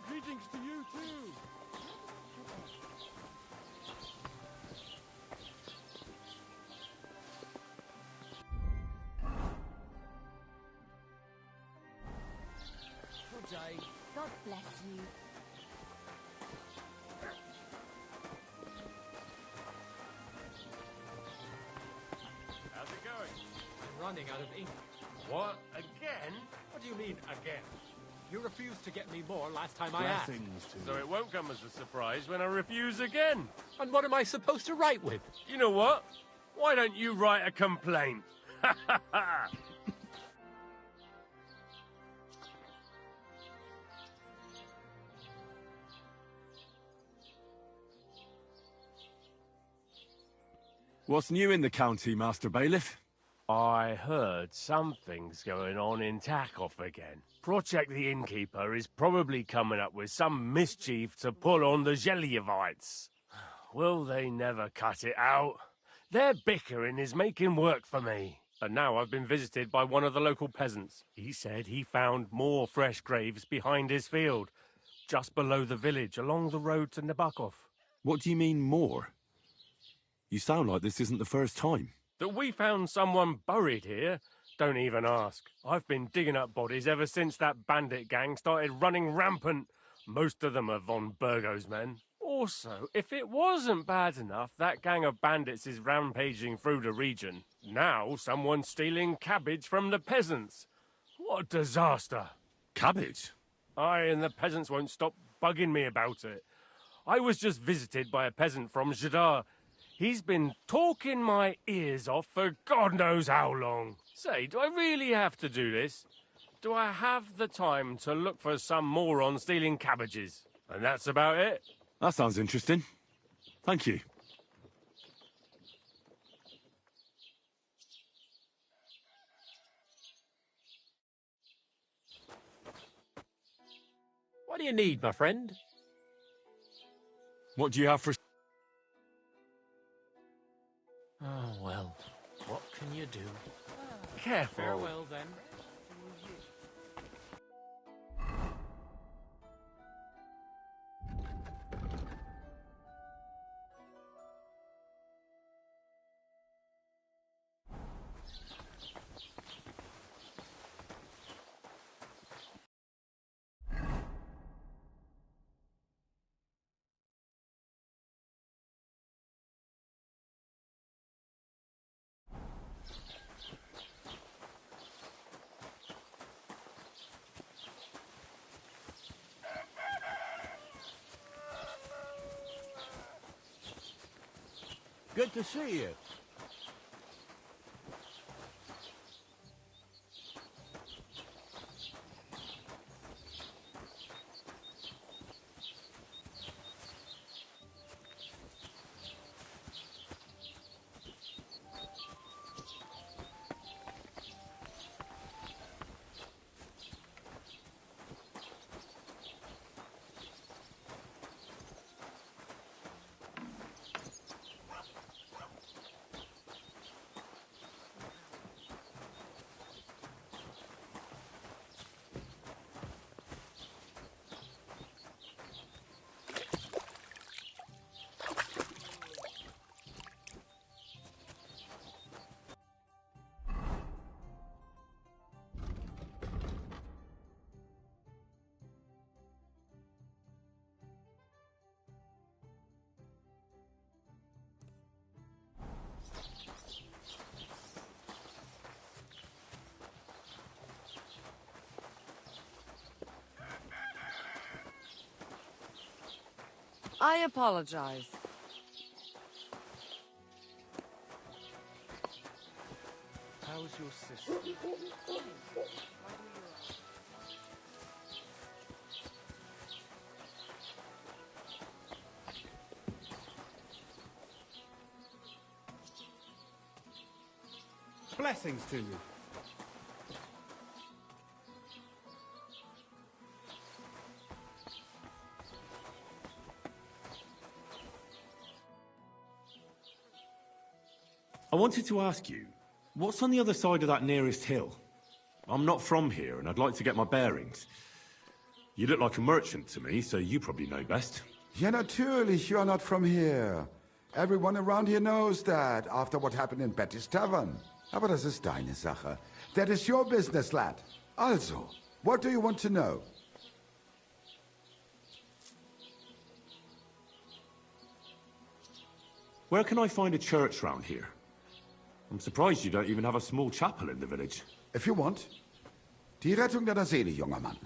Greetings to you too. Good day. God bless you. How's it going? I'm running out of ink. What? Again? What do you mean, again? You refused to get me more last time I asked. So it won't come as a surprise when I refuse again. And what am I supposed to write with? You know what? Why don't you write a complaint? Ha ha ha! What's new in the county, Master Bailiff? I heard something's going on in Takoff again. Project the Innkeeper is probably coming up with some mischief to pull on the Gelievites. Will they never cut it out? Their bickering is making work for me. And now I've been visited by one of the local peasants. He said he found more fresh graves behind his field, just below the village, along the road to Nabokov. What do you mean, more? You sound like this isn't the first time. That we found someone buried here? Don't even ask. I've been digging up bodies ever since that bandit gang started running rampant. Most of them are von Burgo's men. Also, if it wasn't bad enough, that gang of bandits is rampaging through the region. Now someone's stealing cabbage from the peasants. What a disaster. Cabbage? Aye, and the peasants won't stop bugging me about it. I was just visited by a peasant from Jadar. He's been talking my ears off for God knows how long. Say, do I really have to do this? Do I have the time to look for some moron stealing cabbages? And that's about it. That sounds interesting. Thank you. What do you need, my friend? What do you have for... Oh, well, what can you do? Careful. Farewell, then. Good to see you. I apologize. How's your sister? Blessings to you. I wanted to ask you, what's on the other side of that nearest hill? I'm not from here, and I'd like to get my bearings. You look like a merchant to me, so you probably know best. Ja, natürlich, you are not from here. Everyone around here knows that, after what happened in Betty's Tavern. Aber das ist deine Sache. That is your business, lad. Also, what do you want to know? Where can I find a church round here? I'm surprised you don't even have a small chapel in the village. If you want. Die Rettung deiner Seele, junger Mann.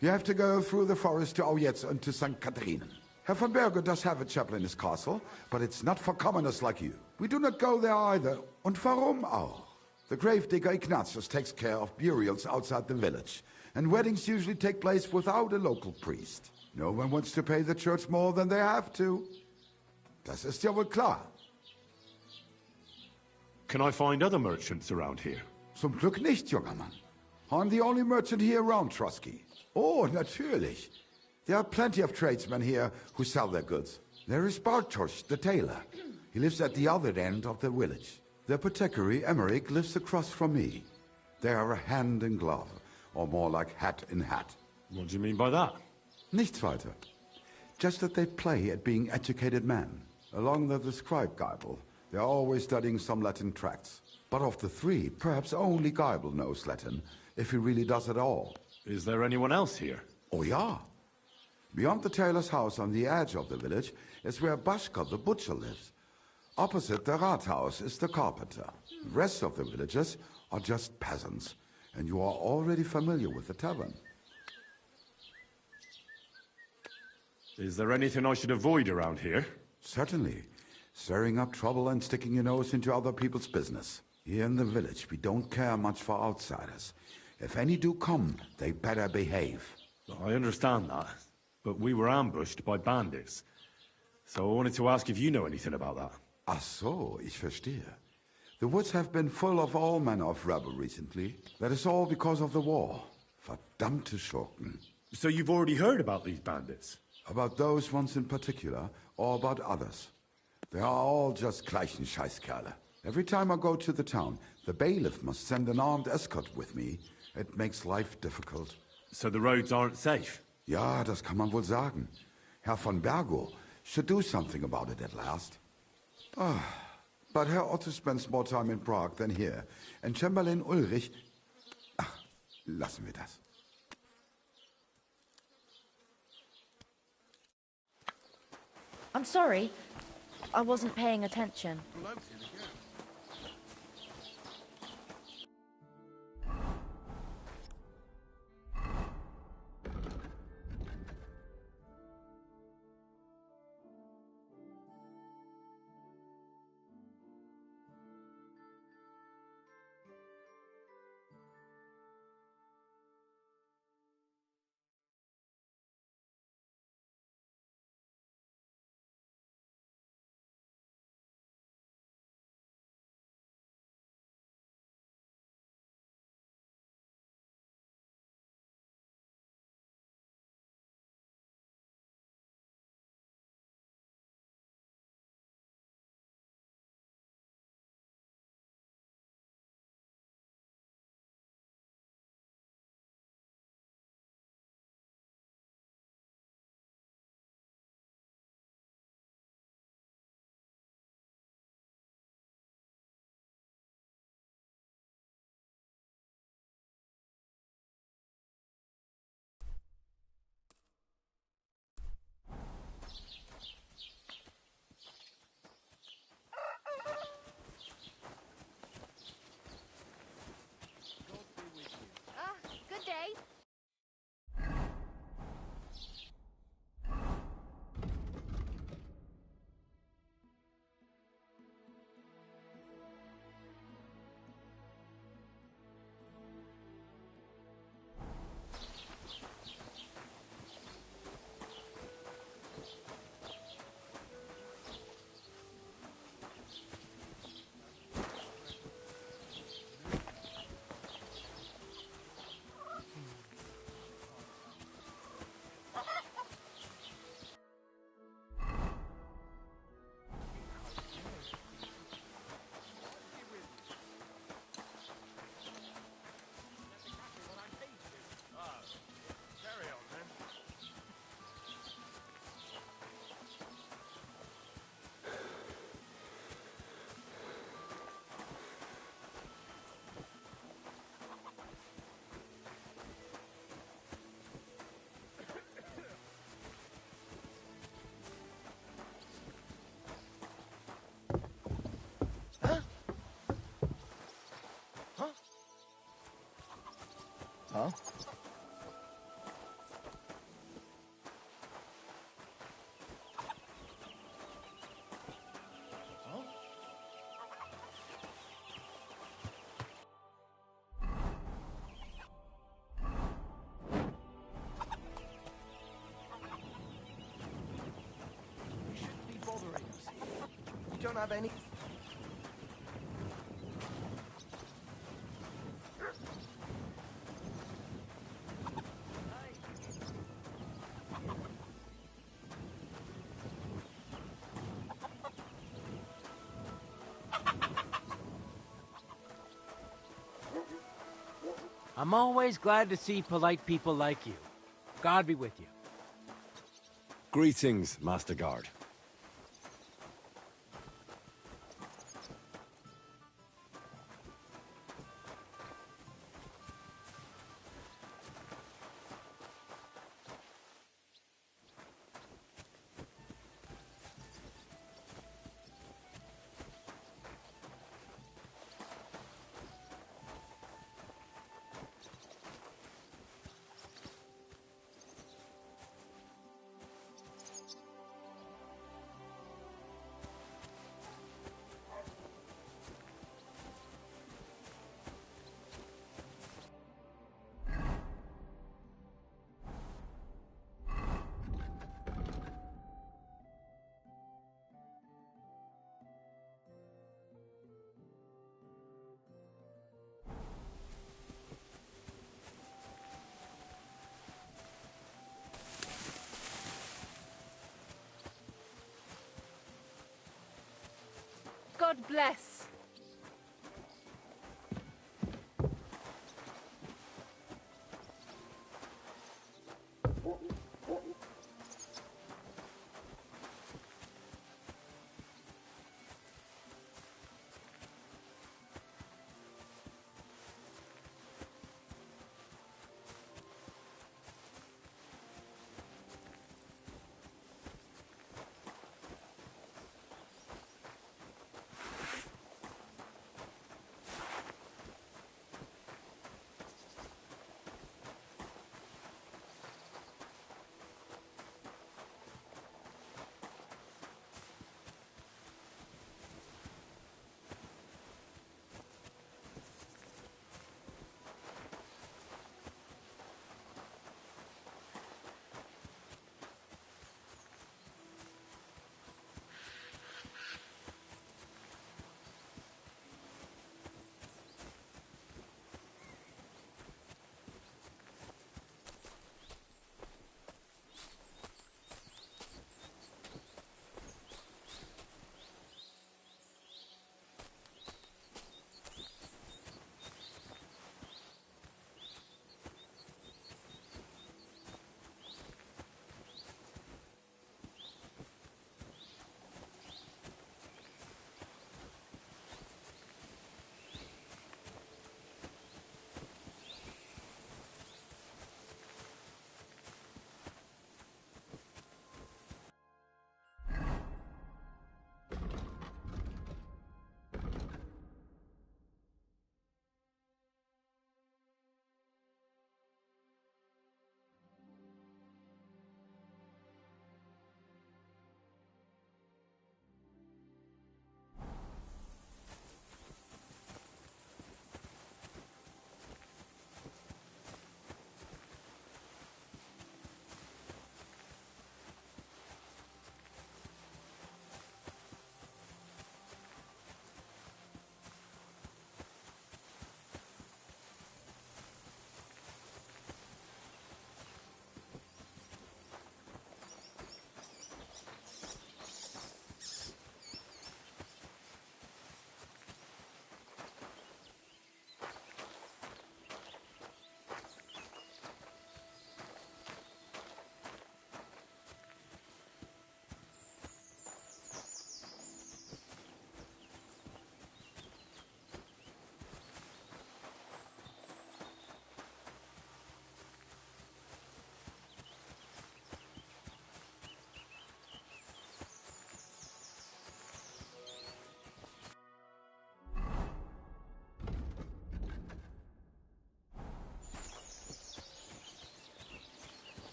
You have to go through the forest to Aujetz and to St. Katharinen. Herr von Berge does have a chapel in his castle, but it's not for commoners like you. We do not go there either. Und warum auch? The gravedigger Ignatius takes care of burials outside the village, and weddings usually take place without a local priest. No one wants to pay the church more than they have to. Das ist ja wohl klar. Can I find other merchants around here? Zum Glück nicht, junger Mann. I'm the only merchant here around, Trotsky. Oh, natürlich. There are plenty of tradesmen here who sell their goods. There is Bartosz, the tailor. He lives at the other end of the village. The apothecary, Emmerich, lives across from me. They are a hand in glove, or more like hat in hat. What do you mean by that? Nichts weiter. Just that they play at being educated men. Along the scribe Geibel, they are always studying some Latin tracts. But of the three, perhaps only Geibel knows Latin, if he really does at all. Is there anyone else here? Oh ja. Beyond the tailor's house on the edge of the village is where Bashka the butcher lives. Opposite the Rathaus is the carpenter. The rest of the villagers are just peasants, and you are already familiar with the tavern. Is there anything I should avoid around here? Certainly. Stirring up trouble and sticking your nose into other people's business. Here in the village, we don't care much for outsiders. If any do come, they better behave. I understand that, but we were ambushed by bandits. So I wanted to ask if you know anything about that. Ach so, ich verstehe. The woods have been full of all manner of rebel recently. That is all because of the war. Verdammte Schurken. So you've already heard about these bandits? About those ones in particular, or about others. They are all just gleichen Scheißkerle. Every time I go to the town, the bailiff must send an armed escort with me. It makes life difficult. So the roads aren't safe? Ja, das kann man wohl sagen. Herr von Bergo should do something about it at last. But Herr Otto spends more time in Prague than here. And Chamberlain Ulrich... Ach, lassen wir das. I'm sorry. I wasn't paying attention. know. We shouldn't be bothering us. You don't have any... I'm always glad to see polite people like you. God be with you. Greetings, Master Guard. God bless.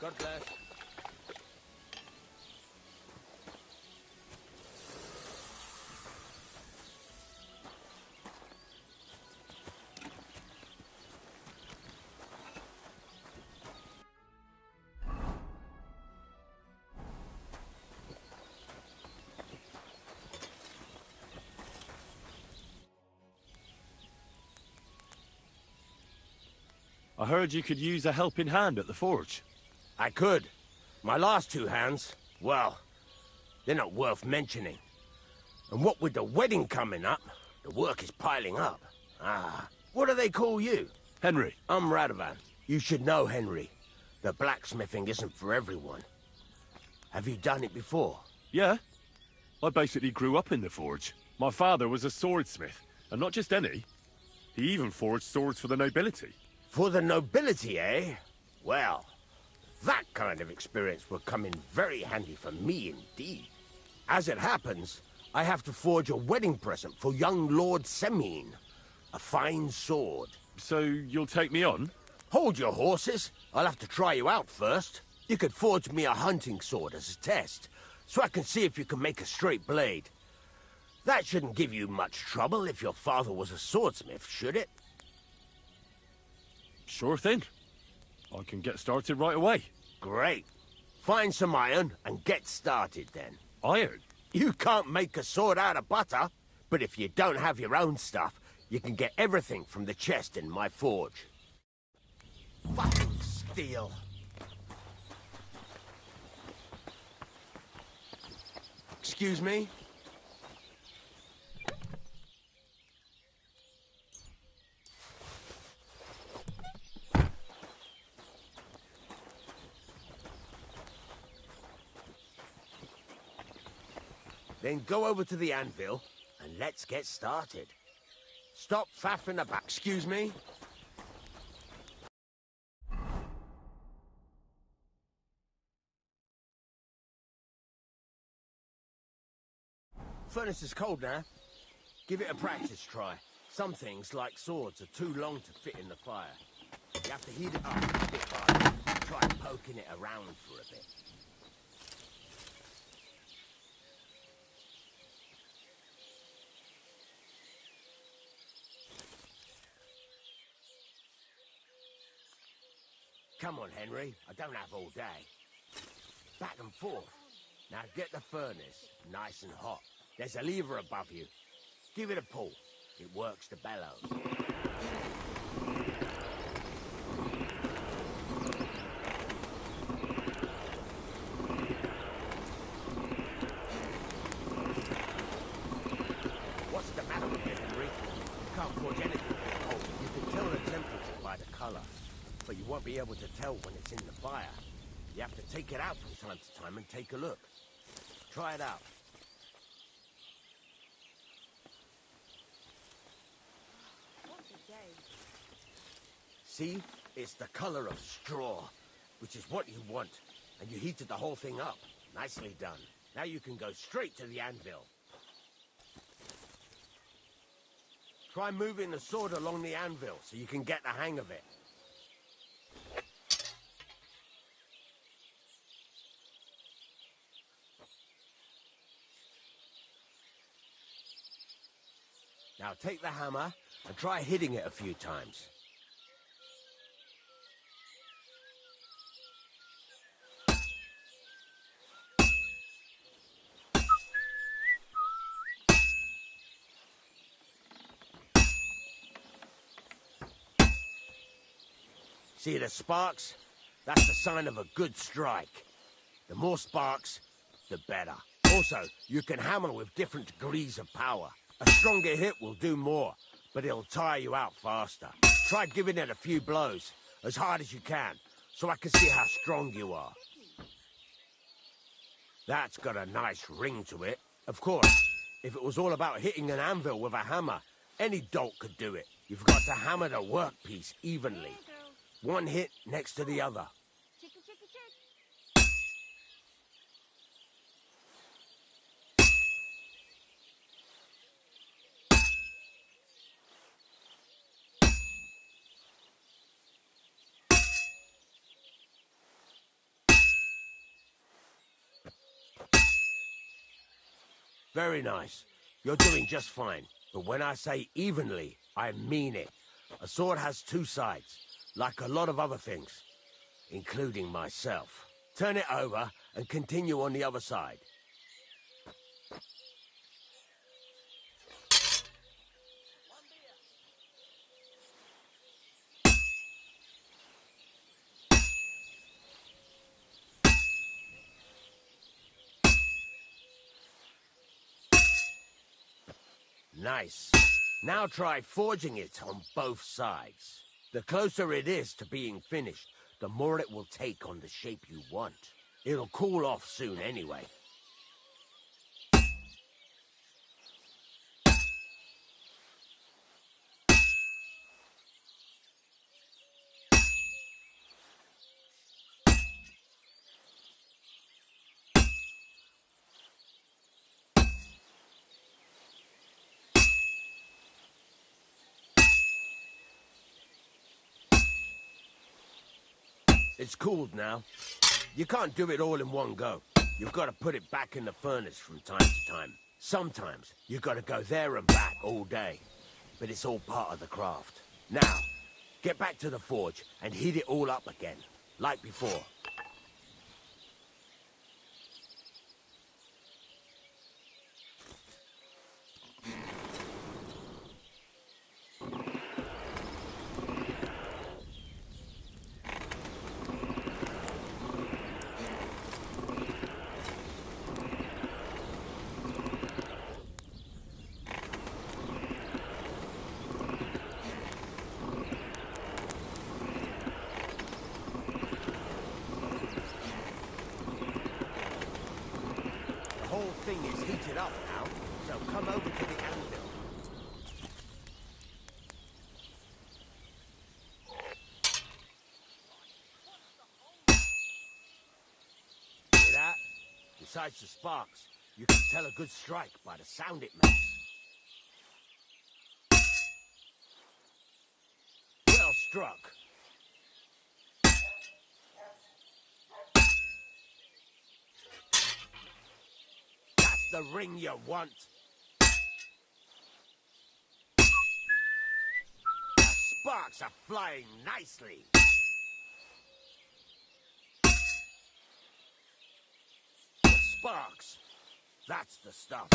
God bless. I heard you could use a helping hand at the forge. I could. My last two hands, well, they're not worth mentioning. And what with the wedding coming up, the work is piling up. Ah, what do they call you? Henry. I'm Radovan. You should know, Henry. The blacksmithing isn't for everyone. Have you done it before? Yeah. I basically grew up in the forge. My father was a swordsmith, and not just any. He even forged swords for the nobility. For the nobility, eh? Well, that kind of experience will come in very handy for me indeed. As it happens, I have to forge a wedding present for young Lord Semine. A fine sword. So you'll take me on? Hold your horses. I'll have to try you out first. You could forge me a hunting sword as a test, so I can see if you can make a straight blade. That shouldn't give you much trouble if your father was a swordsmith, should it? Sure thing. I can get started right away. Great. Find some iron and get started then. Iron? You can't make a sword out of butter, but if you don't have your own stuff, you can get everything from the chest in my forge. Fucking steel. Excuse me? Then go over to the anvil, and let's get started. Stop faffing about. Excuse me? Furnace is cold now. Give it a practice try. Some things, like swords, are too long to fit in the fire. You have to heat it up a bit harder. Try poking it around for a bit. Come on, Henry. I don't have all day. Back and forth. Now get the furnace nice and hot. There's a lever above you. Give it a pull. It works the bellows. What's the matter with you, Henry? You can't forge anything cold. You can tell the temperature by the color, but you won't be able to tell when it's in the fire. You have to take it out from time to time and take a look. Try it out. See? It's the color of straw, which is what you want. And you heated the whole thing up. Nicely done. Now you can go straight to the anvil. Try moving the sword along the anvil so you can get the hang of it. Now take the hammer and try hitting it a few times. See the sparks? That's the sign of a good strike. The more sparks, the better. Also, you can hammer with different degrees of power. A stronger hit will do more, but it'll tire you out faster. Try giving it a few blows, as hard as you can, so I can see how strong you are. That's got a nice ring to it. Of course, if it was all about hitting an anvil with a hammer, any dolt could do it. You've got to hammer the workpiece evenly. One hit next to the other. Very nice. You're doing just fine. But when I say evenly, I mean it. A sword has two sides, like a lot of other things, including myself. Turn it over and continue on the other side. Nice. Now try forging it on both sides. The closer it is to being finished, the more it will take on the shape you want. It'll cool off soon anyway. It's cooled now. You can't do it all in one go. You've got to put it back in the furnace from time to time. Sometimes you've got to go there and back all day. But it's all part of the craft. Now, get back to the forge and heat it all up again, like before. The whole thing is heated up now, so come over to the anvil. See that? Besides the sparks, you can tell a good strike by the sound it makes. Well struck. That's the ring you want. The sparks are flying nicely. The sparks. That's the stuff.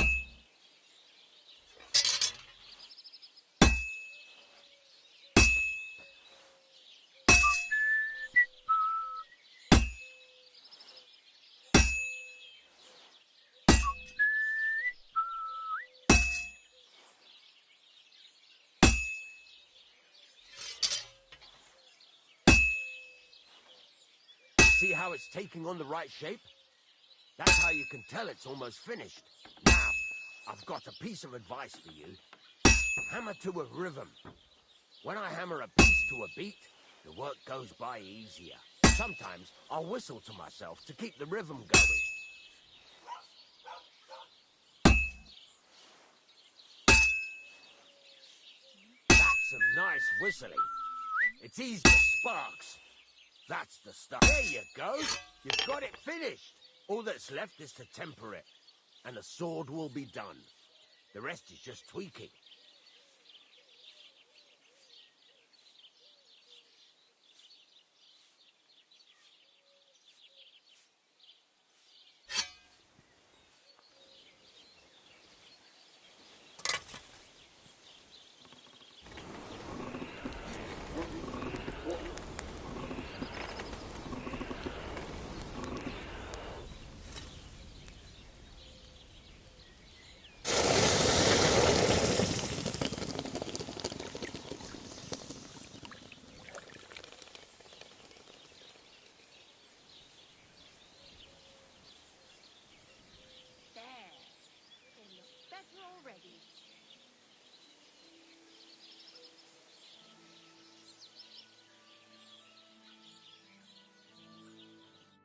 See how it's taking on the right shape? That's how you can tell it's almost finished. Now, I've got a piece of advice for you. Hammer to a rhythm. When I hammer a piece to a beat, the work goes by easier. Sometimes I'll whistle to myself to keep the rhythm going. That's some nice whistling. It's eased the sparks. That's the stuff. There you go. You've got it finished. All that's left is to temper it, and the sword will be done. The rest is just tweaking. Already.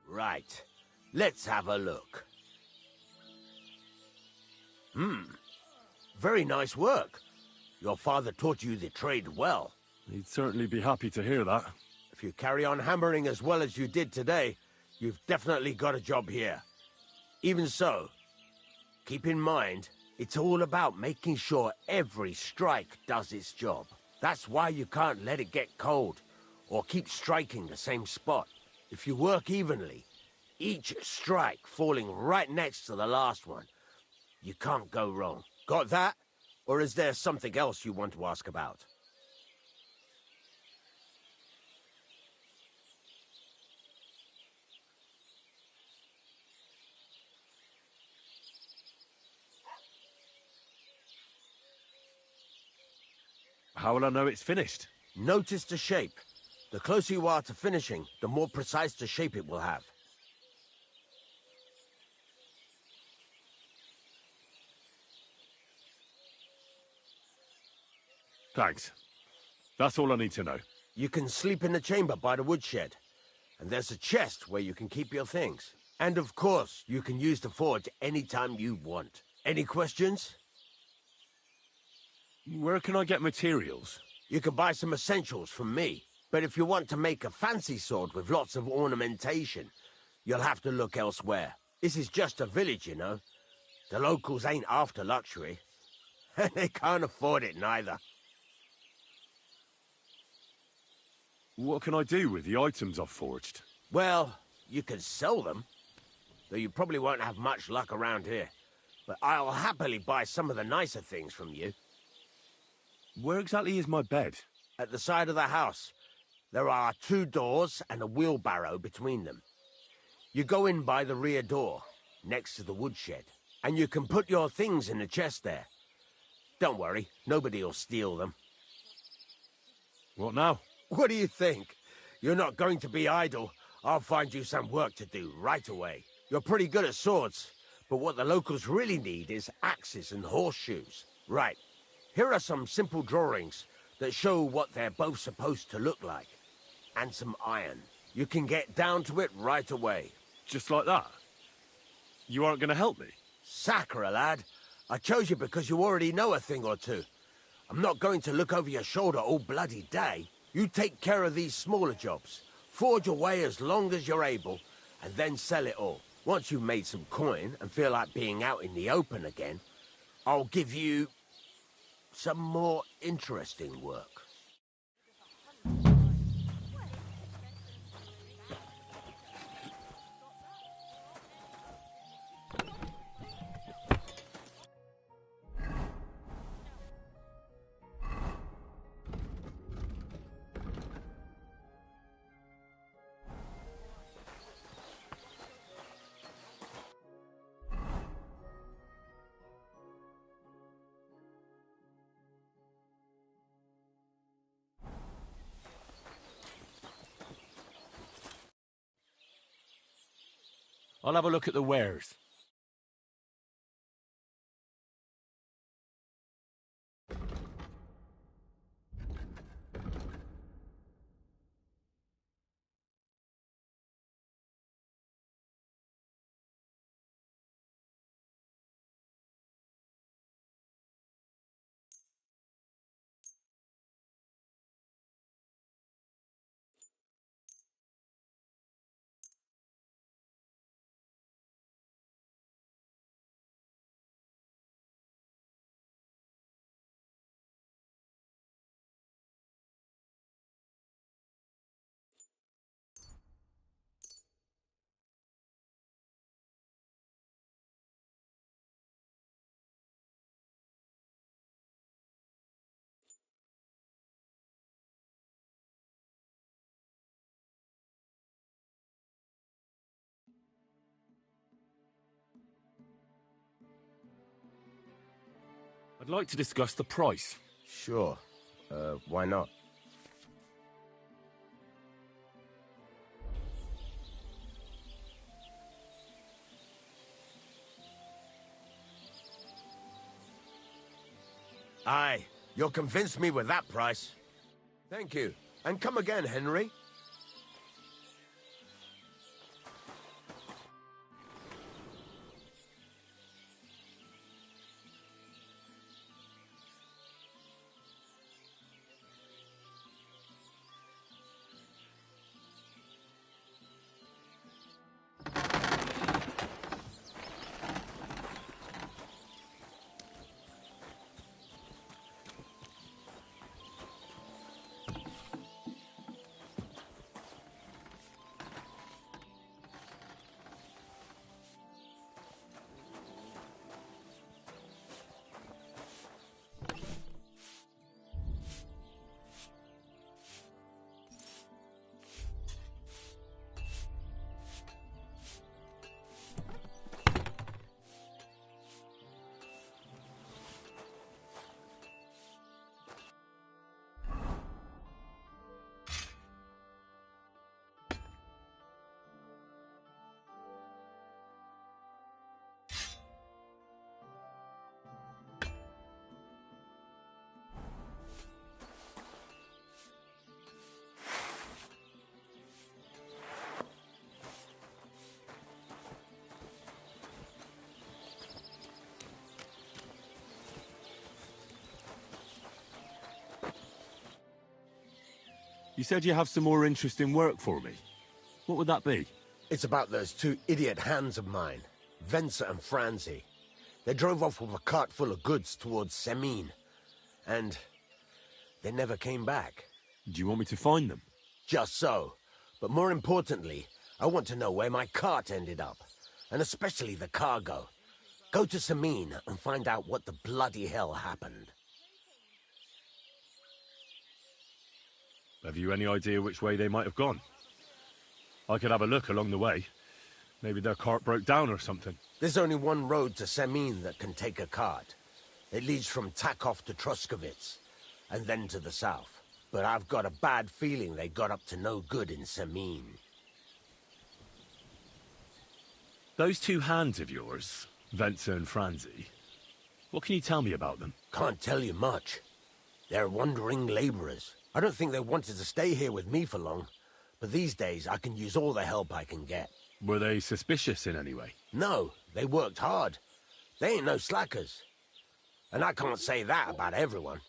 Right. Let's have a look. Very nice work. Your father taught you the trade well. He'd certainly be happy to hear that. If you carry on hammering as well as you did today, you've definitely got a job here. Even so, Keep in mind, it's all about making sure every strike does its job. That's why you can't let it get cold, or keep striking the same spot. If you work evenly, each strike falling right next to the last one, you can't go wrong. Got that? Or is there something else you want to ask about? How will I know it's finished? Notice the shape. The closer you are to finishing, the more precise the shape it will have. Thanks. That's all I need to know. You can sleep in the chamber by the woodshed. And there's a chest where you can keep your things. And of course, you can use the forge anytime you want. Any questions? Where can I get materials? You can buy some essentials from me. But if you want to make a fancy sword with lots of ornamentation, you'll have to look elsewhere. This is just a village, you know. The locals ain't after luxury. And they can't afford it neither. What can I do with the items I've forged? Well, you can sell them. Though you probably won't have much luck around here. But I'll happily buy some of the nicer things from you. Where exactly is my bed? At the side of the house. There are 2 doors and a wheelbarrow between them. You go in by the rear door, next to the woodshed. And you can put your things in the chest there. Don't worry, nobody'll steal them. What now? What do you think? You're not going to be idle. I'll find you some work to do right away. You're pretty good at swords, but what the locals really need is axes and horseshoes. Right, here are some simple drawings that show what they're both supposed to look like. And some iron. You can get down to it right away. Just like that? You aren't going to help me? Sacre, lad. I chose you because you already know a thing or two. I'm not going to look over your shoulder all bloody day. You take care of these smaller jobs. Forge away as long as you're able, and then sell it all. Once you've made some coin and feel like being out in the open again, I'll give you some more interesting work. I'll have a look at the wares. I'd like to discuss the price. Sure. Why not? Aye, you'll convince me with that price. Thank you. And come again, Henry. You said you have some more interesting work for me. What would that be? It's about those two idiot hands of mine, Venser and Franzi. They drove off with a cart full of goods towards Semine, and they never came back. Do you want me to find them? Just so. But more importantly, I want to know where my cart ended up, and especially the cargo. Go to Semine and find out what the bloody hell happened. Have you any idea which way they might have gone? I could have a look along the way. Maybe their cart broke down or something. There's only one road to Semine that can take a cart. It leads from Takov to Troskovitz, and then to the south. But I've got a bad feeling they got up to no good in Semine. Those two hands of yours, Venser and Franzi, what can you tell me about them? Can't tell you much. They're wandering laborers. I don't think they wanted to stay here with me for long, but these days I can use all the help I can get. Were they suspicious in any way? No, they worked hard. They ain't no slackers. And I can't say that about everyone.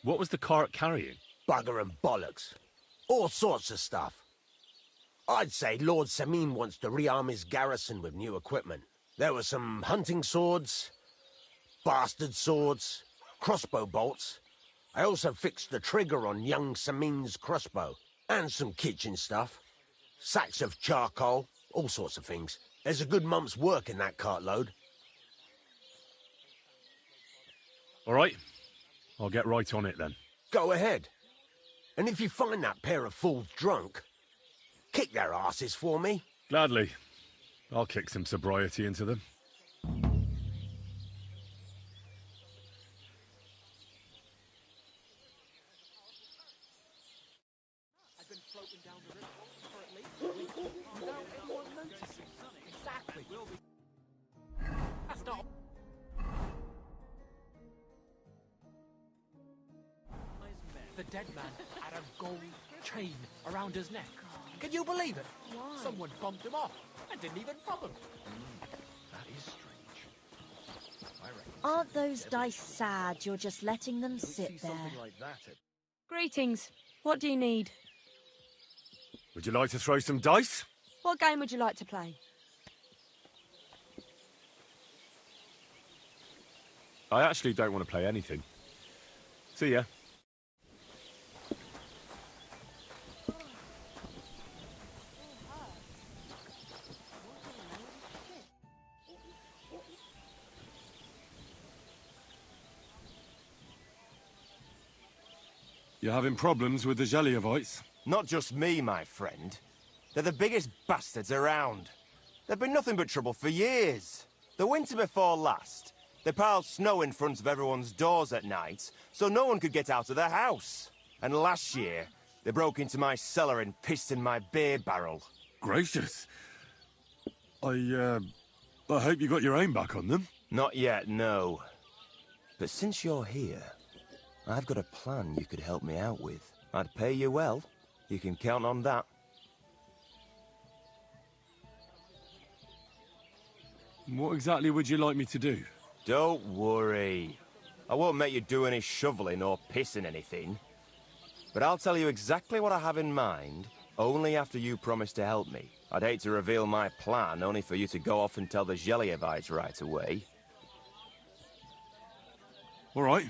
What was the cart carrying? Bugger and bollocks. All sorts of stuff. I'd say Lord Semine wants to rearm his garrison with new equipment. There were some hunting swords, bastard swords, crossbow bolts. I also fixed the trigger on young Semine's crossbow. And some kitchen stuff. Sacks of charcoal, all sorts of things. There's a good month's work in that cartload. All right. I'll get right on it then. Go ahead. And if you find that pair of fools drunk, kick their asses for me. Gladly. I'll kick some sobriety into them. I've been floating down the river for at least a week without anyone noticing. Exactly. That's not... The dead man had a gold chain around his neck. Can you believe it? Why? Someone bumped him off and didn't even rob him. That is strange. I reckon. Aren't those dice sad you're just letting them sit there? Like that. Greetings. What do you need? Would you like to throw some dice? What game would you like to play? I actually don't want to play anything. See ya. You having problems with the Zhelyevites? Not just me, my friend. They're the biggest bastards around. They've been nothing but trouble for years. The winter before last, they piled snow in front of everyone's doors at night, so no one could get out of their house. And last year, they broke into my cellar and pissed in my beer barrel. Gracious. I hope you got your aim back on them. Not yet, no. But since you're here, I've got a plan you could help me out with. I'd pay you well. You can count on that. What exactly would you like me to do? Don't worry. I won't make you do any shoveling or pissing anything. But I'll tell you exactly what I have in mind, only after you promise to help me. I'd hate to reveal my plan, only for you to go off and tell the Zhelyevites right away. All right.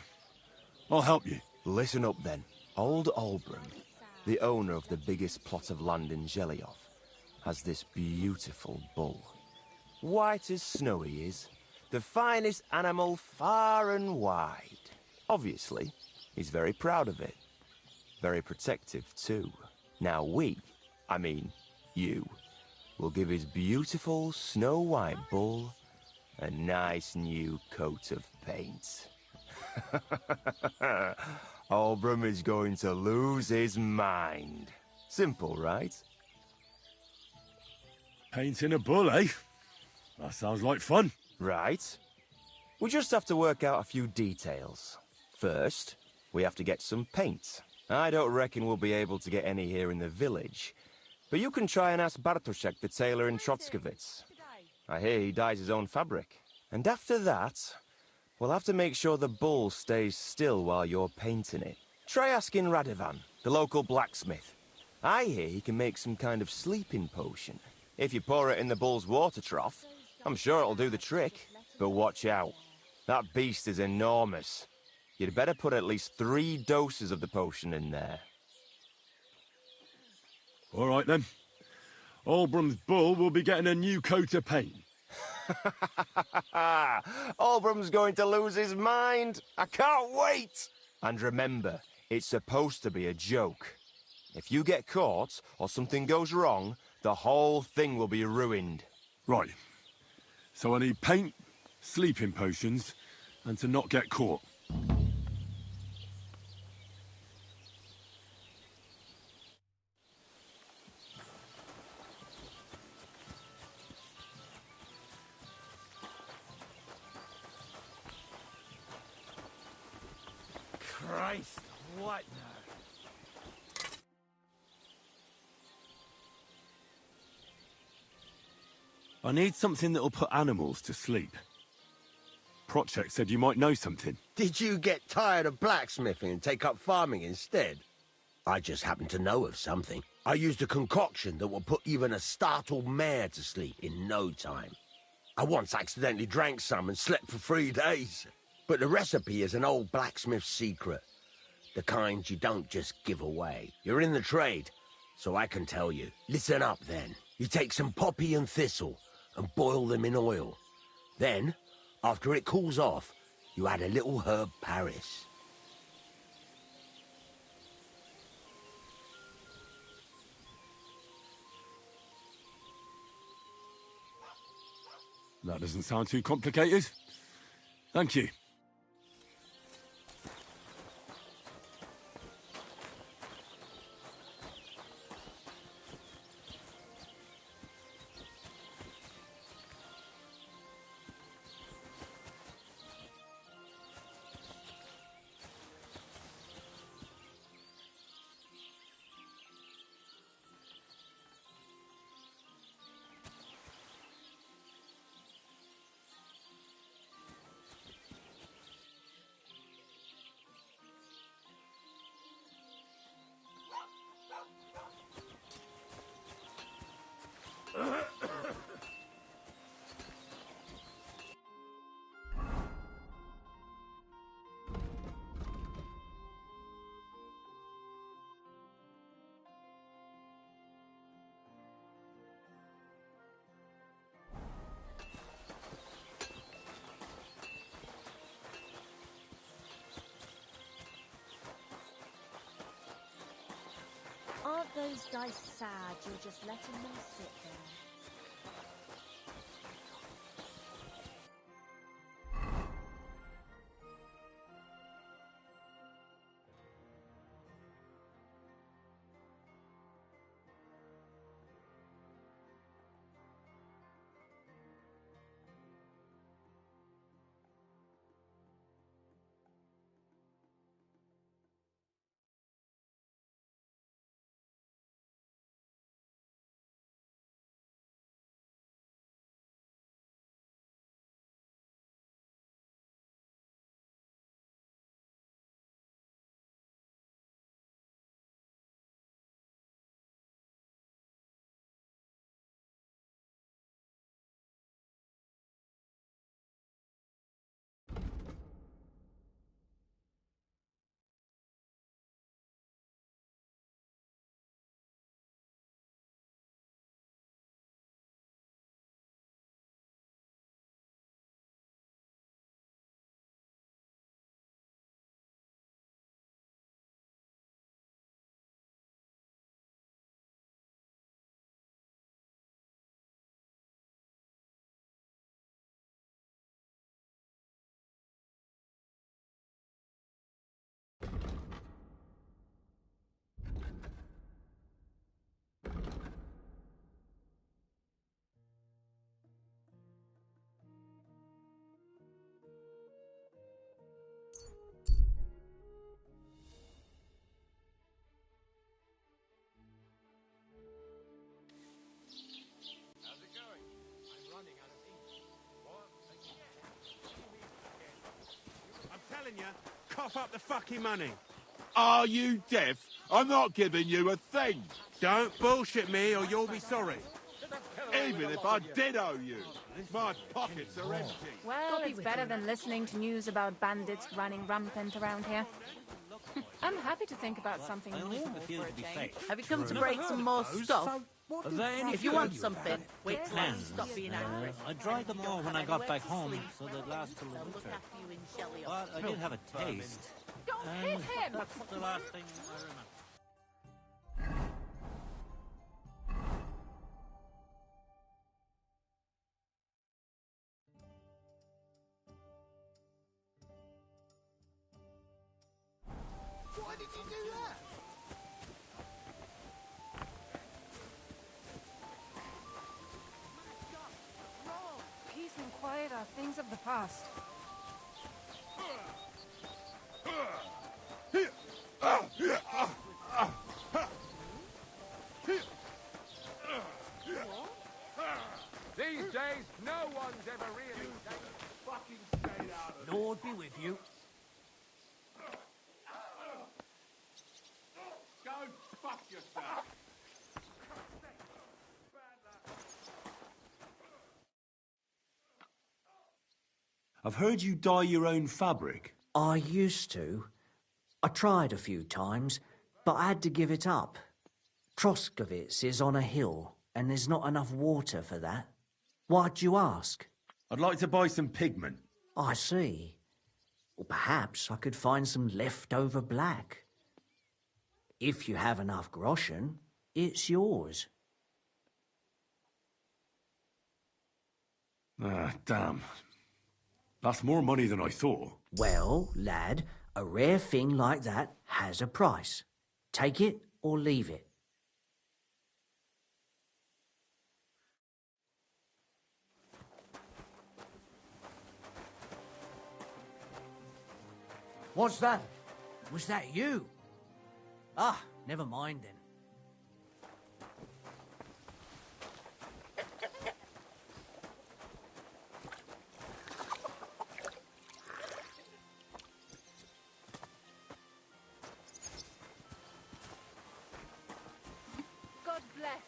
I'll help you. Listen up, then. Old Olbram, the owner of the biggest plot of land in Zhelyov, has this beautiful bull. White as snow he is, the finest animal far and wide. Obviously, he's very proud of it. Very protective, too. Now I mean, you, will give his beautiful snow-white bull a nice new coat of paint. Olbram is going to lose his mind. Simple, right? Painting a bull, eh? That sounds like fun. Right. We just have to work out a few details. First, we have to get some paint. I don't reckon we'll be able to get any here in the village, but you can try and ask Bartoszek, the tailor in Trotskovitz. I hear he dyes his own fabric. And after that, we'll have to make sure the bull stays still while you're painting it. Try asking Radovan, the local blacksmith. I hear he can make some kind of sleeping potion. If you pour it in the bull's water trough, I'm sure it'll do the trick. But watch out. That beast is enormous. You'd better put at least 3 doses of the potion in there. All right, then. Olbram's bull will be getting a new coat of paint. Olbram's going to lose his mind. I can't wait. And remember, it's supposed to be a joke. If you get caught or something goes wrong, the whole thing will be ruined. Right. So I need paint, sleeping potions, and to not get caught. Christ, what now? I need something that'll put animals to sleep. Prochek said you might know something. Did you get tired of blacksmithing and take up farming instead? I just happen to know of something. I used a concoction that will put even a startled mare to sleep in no time. I once accidentally drank some and slept for 3 days. But the recipe is an old blacksmith's secret. The kind you don't just give away. You're in the trade, so I can tell you. Listen up, then. You take some poppy and thistle and boil them in oil. Then, after it cools off, you add a little herb Paris. That doesn't sound too complicated. Thank you. Aren't those dice sad you're just letting them sit there? telling you, cough up the fucking money. Are you deaf? I'm not giving you a thing. Don't bullshit me or you'll be sorry. Even if I did owe you, my pockets are empty. Well, it's better than listening to news about bandits running rampant around here. I'm happy to think about something normal for a change. Have you come to break some more stuff? If you want something, wait till I stop being angry. I dried them all when I got back home, so they'd last till the winter. But I did have a taste. Don't hit him! That's the last thing I remember. Why did you do that? Peace and quiet are things of the past. These days, no one's ever really Fucking stay out of Lord be with you. Go fuck yourself. I've heard you dye your own fabric. I used to. I tried a few times, but I had to give it up. Troskovitz is on a hill, and there's not enough water for that. Why'd you ask? I'd like to buy some pigment. I see. Well, perhaps I could find some leftover black. If you have enough groschen, it's yours. Ah, damn. That's more money than I thought. Well, lad, a rare thing like that has a price. Take it or leave it. What's that? Was that you? Ah, never mind then. God bless.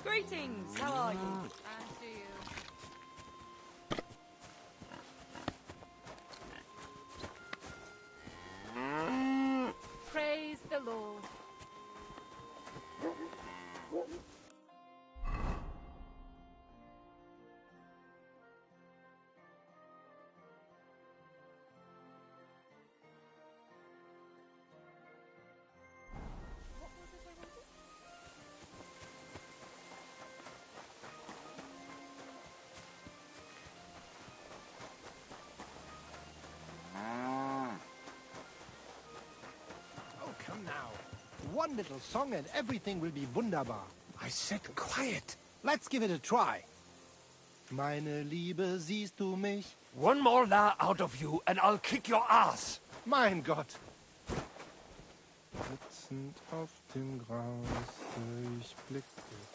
Greetings, how are you? And to you. Praise the Lord. Oh, come now. One little song and everything will be wunderbar. I said quiet. Let's give it a try. Meine Liebe, siehst du mich? One more la out of you and I'll kick your ass. Mein Gott. Sitzend auf dem Gras, ich blicke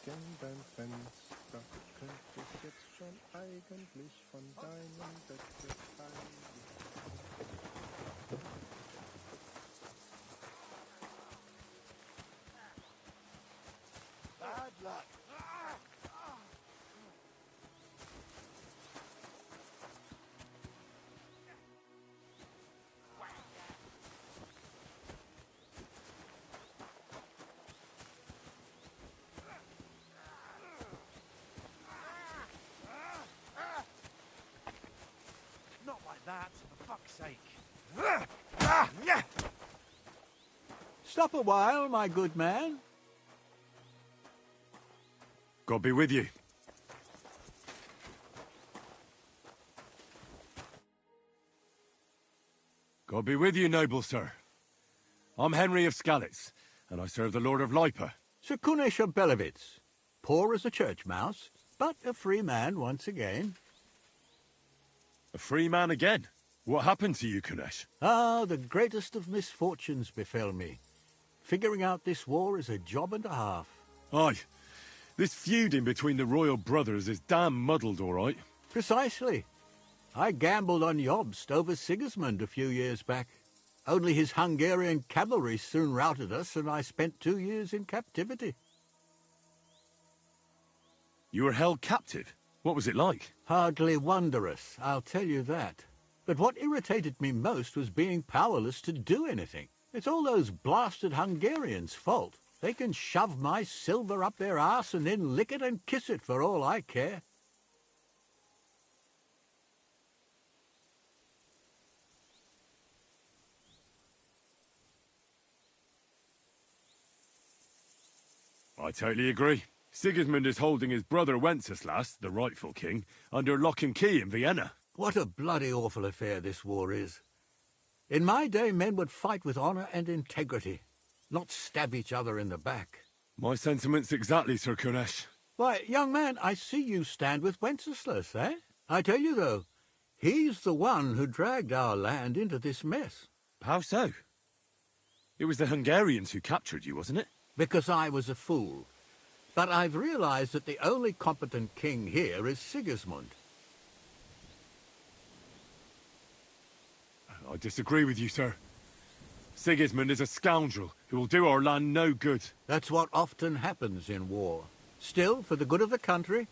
gern beim Fenster. Das könnte ich jetzt schon eigentlich von deinem Bett befreien. Bad luck. Not like that, for fuck's sake. Stop a while, my good man. God be with you. God be with you, noble sir. I'm Henry of Skalitz, and I serve the Lord of Lipa. Sir Kunesh of Belevitz. Poor as a church mouse, but a free man once again. A free man again? What happened to you, Kunesh? Ah, the greatest of misfortunes befell me. Figuring out this war is a job and a half. Aye. This feuding between the royal brothers is damn muddled, all right. Precisely. I gambled on Jobst over Sigismund a few years back. Only his Hungarian cavalry soon routed us, and I spent 2 years in captivity. You were held captive? What was it like? Hardly wondrous, I'll tell you that. But what irritated me most was being powerless to do anything. It's all those blasted Hungarians' fault. They can shove my silver up their arse and then lick it and kiss it for all I care. I totally agree. Sigismund is holding his brother Wenceslas, the rightful king, under lock and key in Vienna. What a bloody awful affair this war is. In my day, men would fight with honour and integrity, not stab each other in the back. My sentiments exactly, Sir Kunesh. Why, young man, I see you stand with Wenceslas, eh? I tell you, though, he's the one who dragged our land into this mess. How so? It was the Hungarians who captured you, wasn't it? Because I was a fool. But I've realized that the only competent king here is Sigismund. I disagree with you, sir. Sigismund is a scoundrel who will do our land no good. That's what often happens in war. Still, for the good of the country,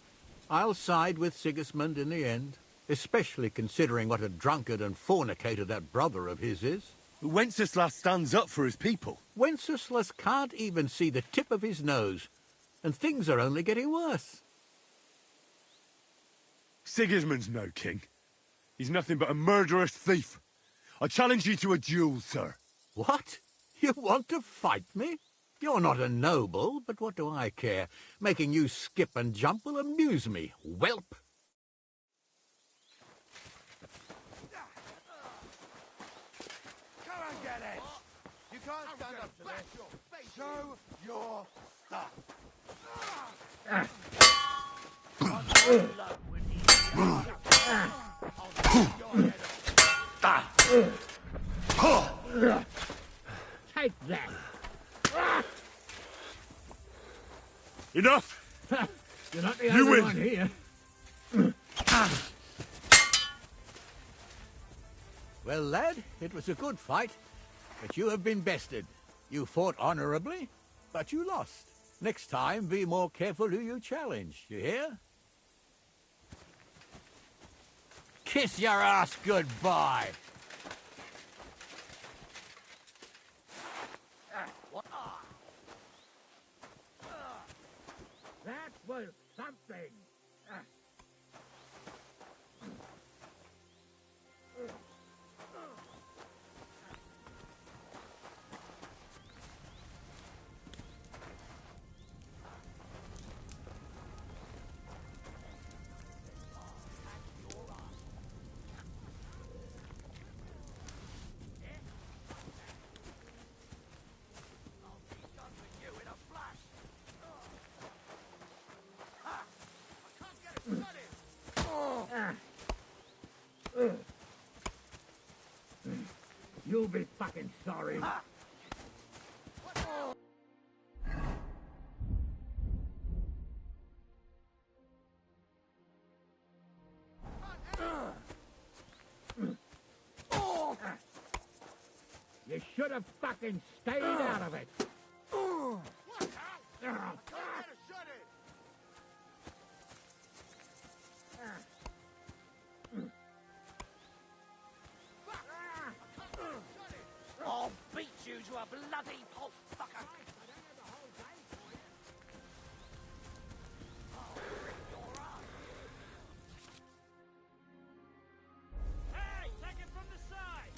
I'll side with Sigismund in the end, especially considering what a drunkard and fornicator that brother of his is. Wenceslas stands up for his people. Wenceslas can't even see the tip of his nose, and things are only getting worse. Sigismund's no king. He's nothing but a murderous thief. I challenge you to a duel, sir. What? You want to fight me? You're not a noble, but what do I care? Making you skip and jump will amuse me, whelp. Come and get it! You can't stand up to this. Show your stuff. Take that. Enough! You're not the You only win. one here. Well, lad, it was a good fight, but you have been bested. You fought honourably, but you lost. Next time, be more careful who you challenge, you hear? Kiss your ass goodbye! That was something. You'll be fucking sorry. You should have fucking stayed out of it. I'll beat you to a bloody pulp, fucker! Hey, take it from the side!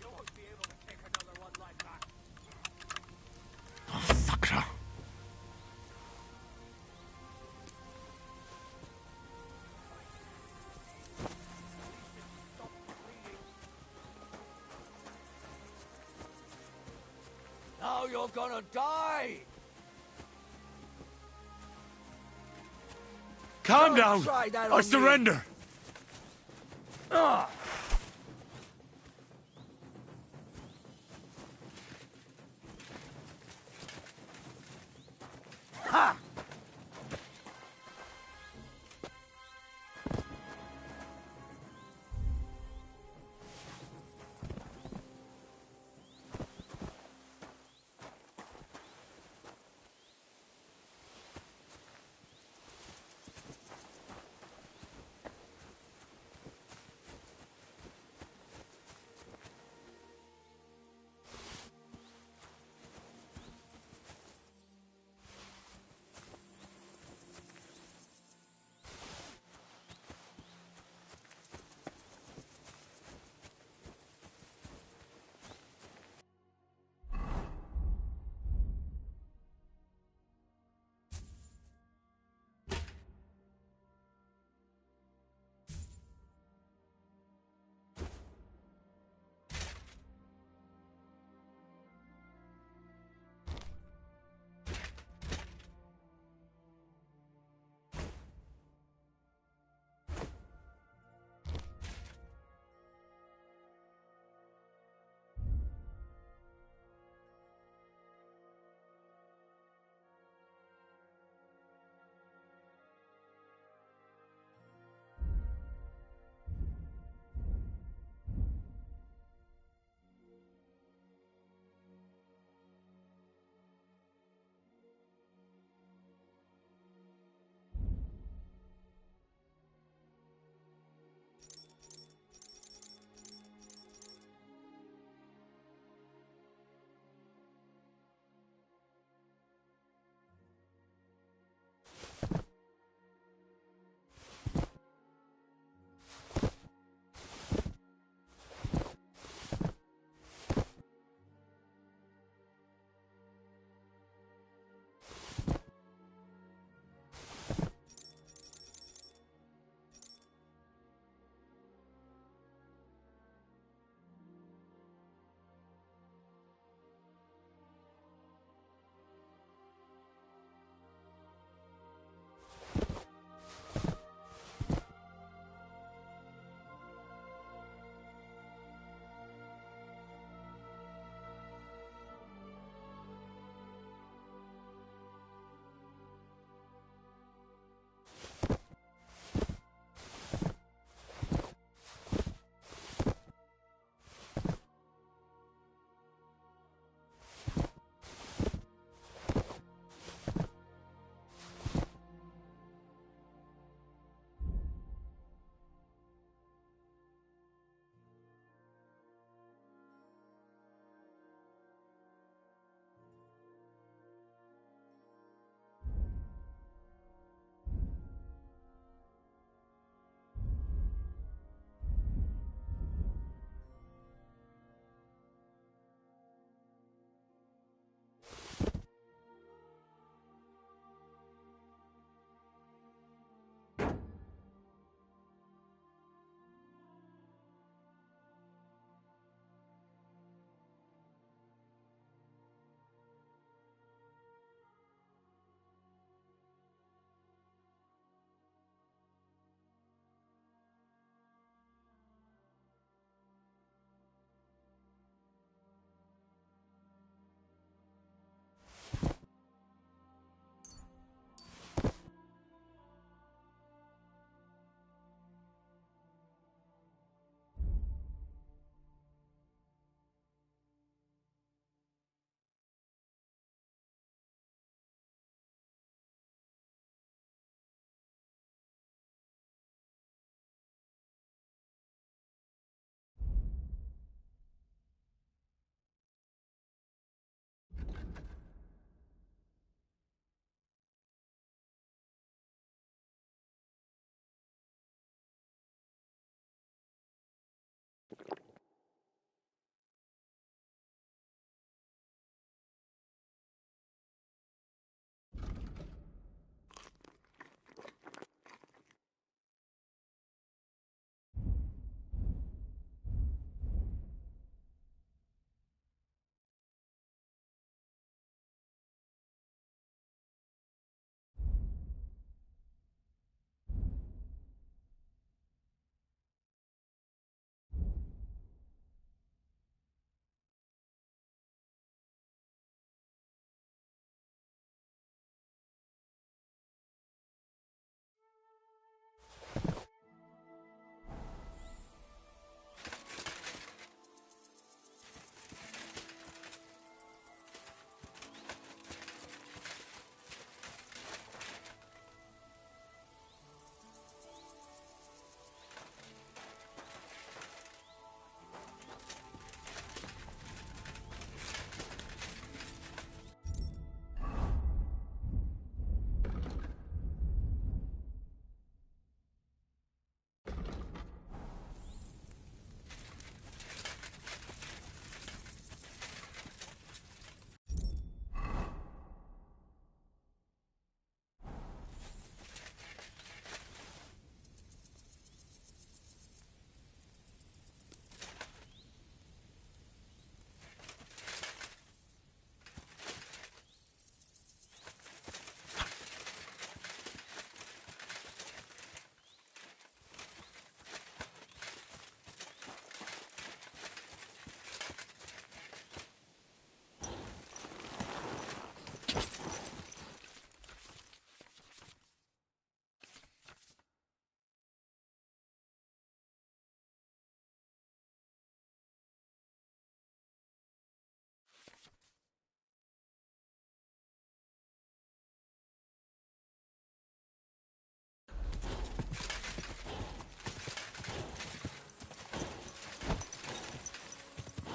You won't be able to take another one like that. Now you're gonna die! Calm Don't down! try that I on surrender! Ah! Ha!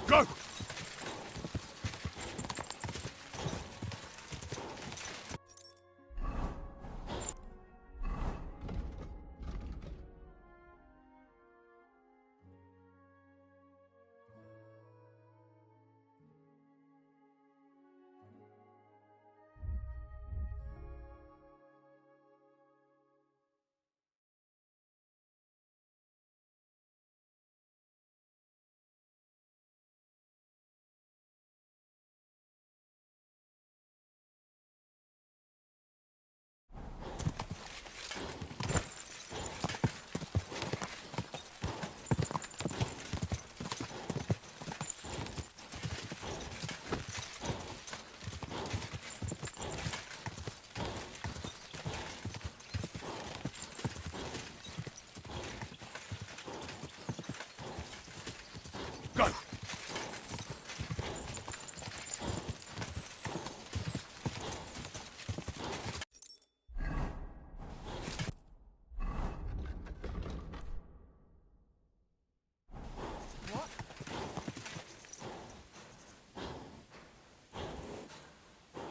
Go! Go!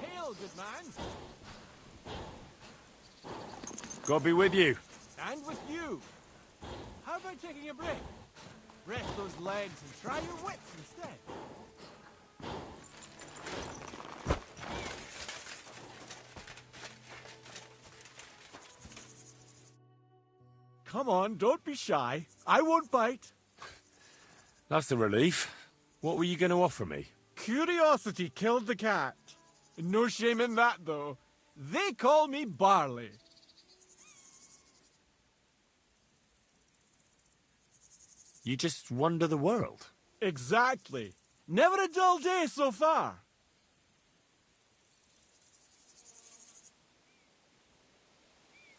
Hail, good man. God be with you. And with you. How about taking a break? Rest those legs and try your wits instead. Come on, don't be shy. I won't bite. That's a relief. What were you going to offer me? Curiosity killed the cat. No shame in that, though. They call me Barley. You just wander the world. Exactly. Never a dull day so far.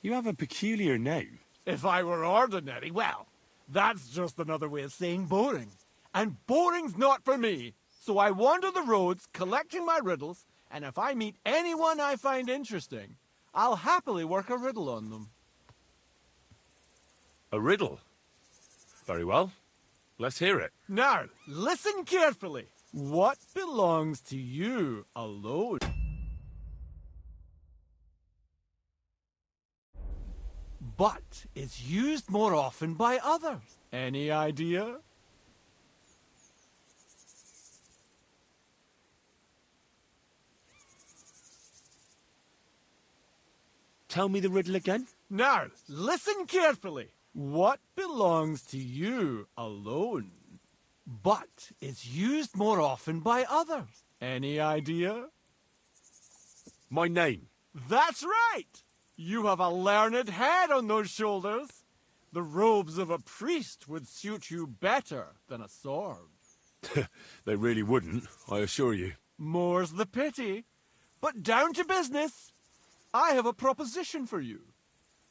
You have a peculiar name. If I were ordinary, well, that's just another way of saying boring. And boring's not for me. So I wander the roads, collecting my riddles, and if I meet anyone I find interesting, I'll happily work a riddle on them. A riddle? Very well. Let's hear it. Now, listen carefully. What belongs to you alone? But is used more often by others. Any idea? Tell me the riddle again. Now, listen carefully. What belongs to you alone, but is used more often by others? Any idea? My name. That's right! You have a learned head on those shoulders. The robes of a priest would suit you better than a sword. They really wouldn't, I assure you. More's the pity. But down to business. I have a proposition for you.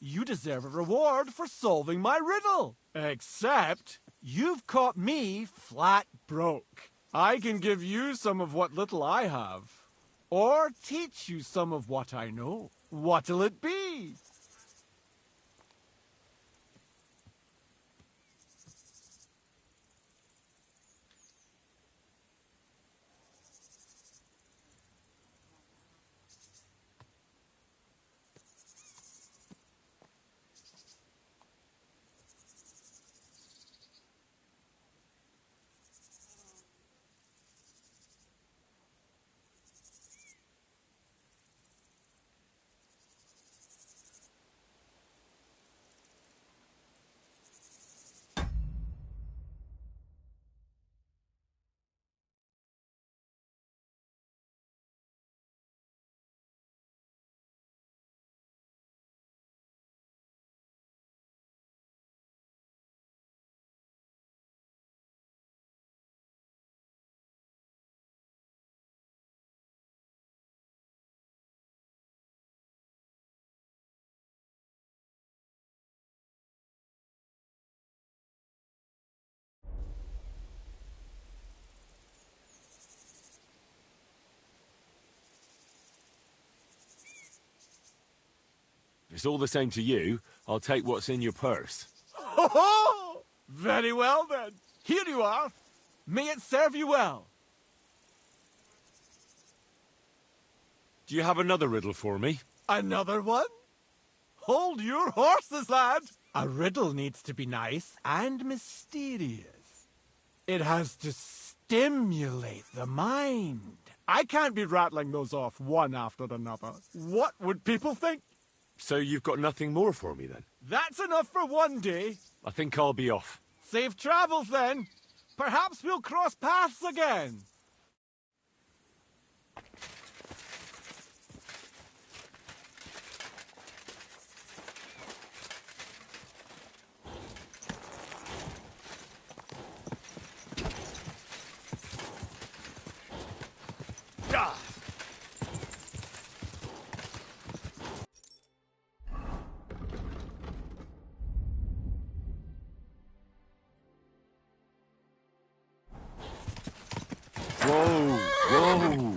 You deserve a reward for solving my riddle. Except, you've caught me flat broke. I can give you some of what little I have. Or teach you some of what I know. What'll it be? If it's all the same to you, I'll take what's in your purse. Ho ho! Very well then. Here you are. May it serve you well. Do you have another riddle for me? Another one? Hold your horses, lad. A riddle needs to be nice and mysterious. It has to stimulate the mind. I can't be rattling those off one after another. What would people think? So you've got nothing more for me, then? That's enough for one day. I think I'll be off. Safe travels, then. Perhaps we'll cross paths again. Whoa! Whoa!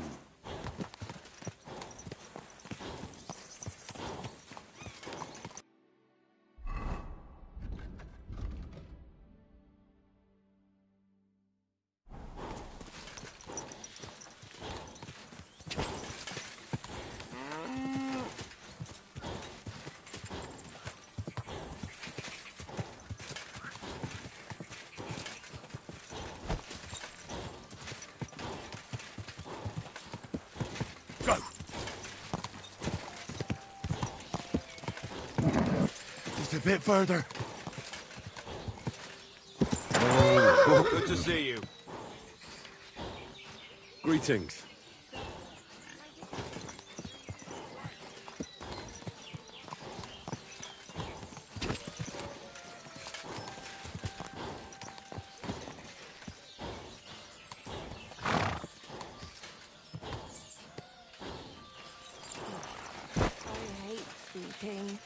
A bit further. Oh, good to see you. Greetings. I hate sleeping.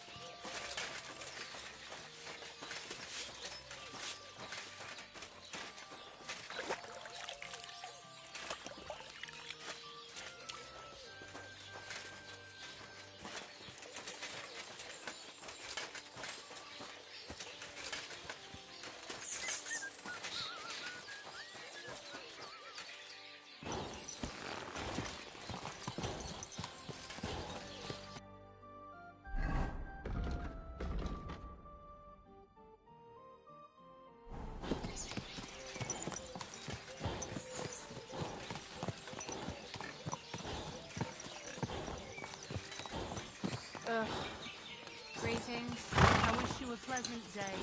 Greetings. I wish you a pleasant day.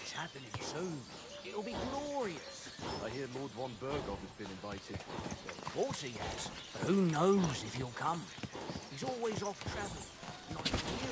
It's happening soon. It'll be glorious. I hear Lord von Burgov has been invited. Of course he has. But who knows if he'll come? He's always off travelling. Not even here.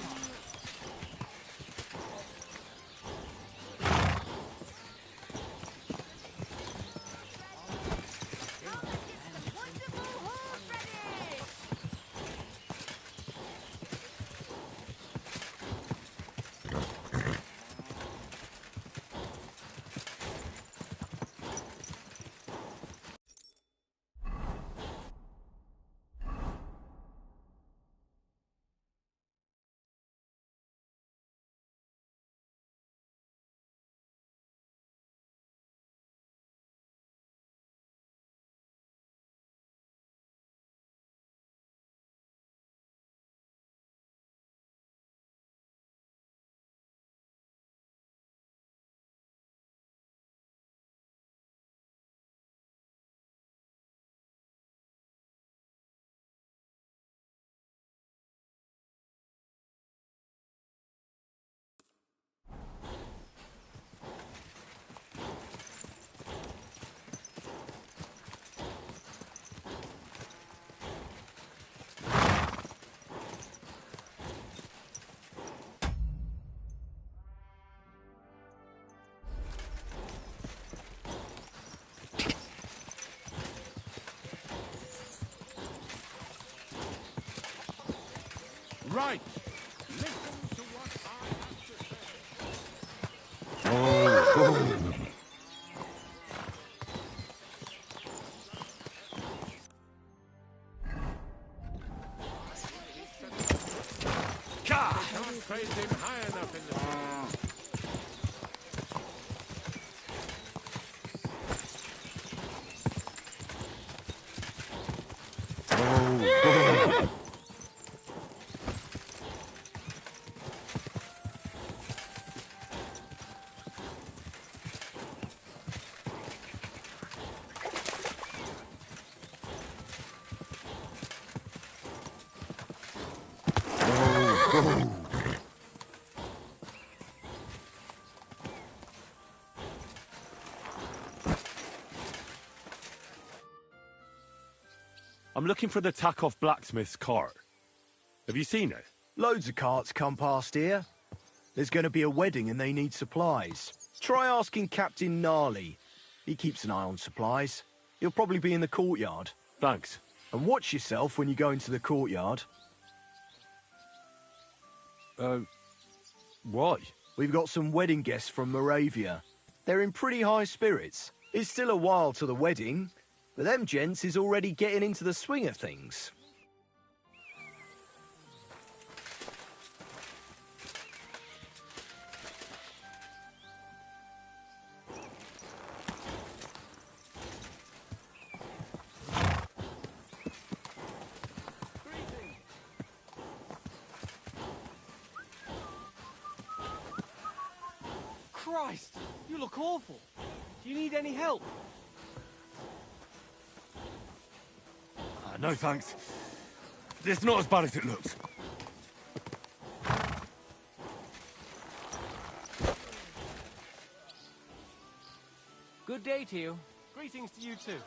Right. Listen to what I have to say. Oh. Can't praise him high enough in the I'm looking for the Takoff blacksmith's cart. Have you seen it? Loads of carts come past here. There's going to be a wedding and they need supplies. Try asking Captain Gnarly. He keeps an eye on supplies. He'll probably be in the courtyard. Thanks. And watch yourself when you go into the courtyard. Why? We've got some wedding guests from Moravia. They're in pretty high spirits. It's still a while to the wedding, but them gents is already getting into the swing of things. Christ, you look awful. Do you need any help? No thanks. It's not as bad as it looks. Good day to you. Greetings to you too.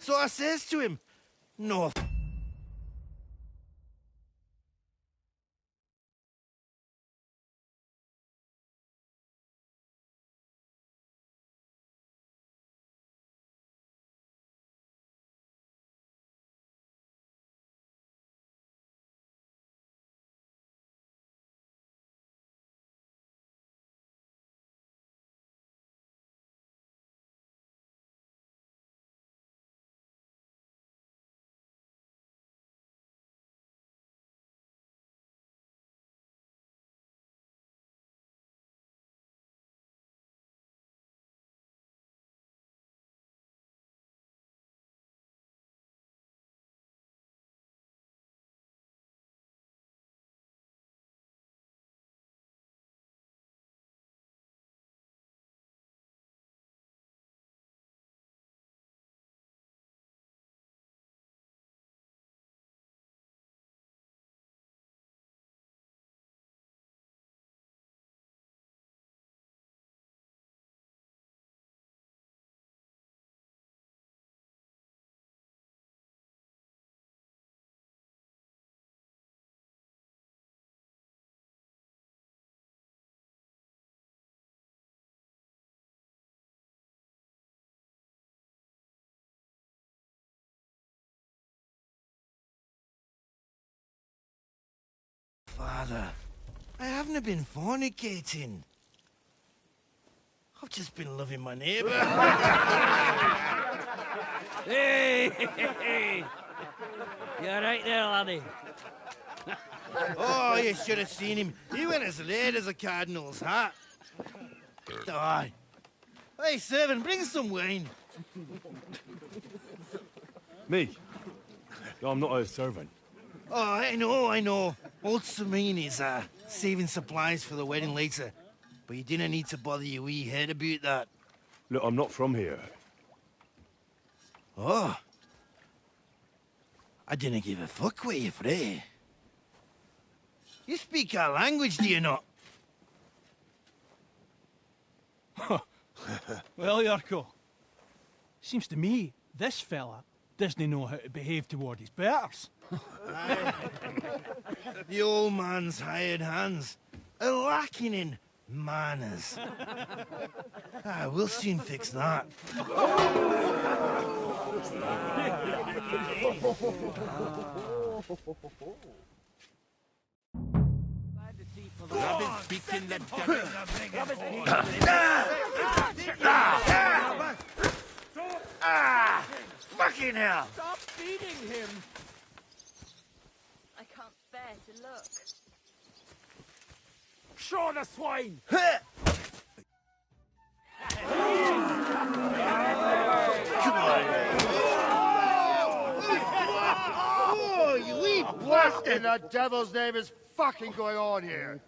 So I says to him, no. Father, I haven't been fornicating. I've just been loving my neighbour. Hey! You're right there, laddie. Oh, you should have seen him. He went as late as a cardinal's hat. Aye. Hey, servant, bring some wine. Me? No, I'm not a servant. Oh, I know. Old Samine is saving supplies for the wedding later. But you didn't need to bother your wee head about that. Look, I'm not from here. Oh. I didn't give a fuck where you're from. You speak our language, do you not? Well, Yarko, seems to me this fella doesn't know how to behave toward his betters. The old man's hired hands are lacking in manners. We'll soon fix that. Fucking hell! Stop beating him! I can't bear to look. Show the swine! Oh, you wee what in the devil's name is fucking going on here?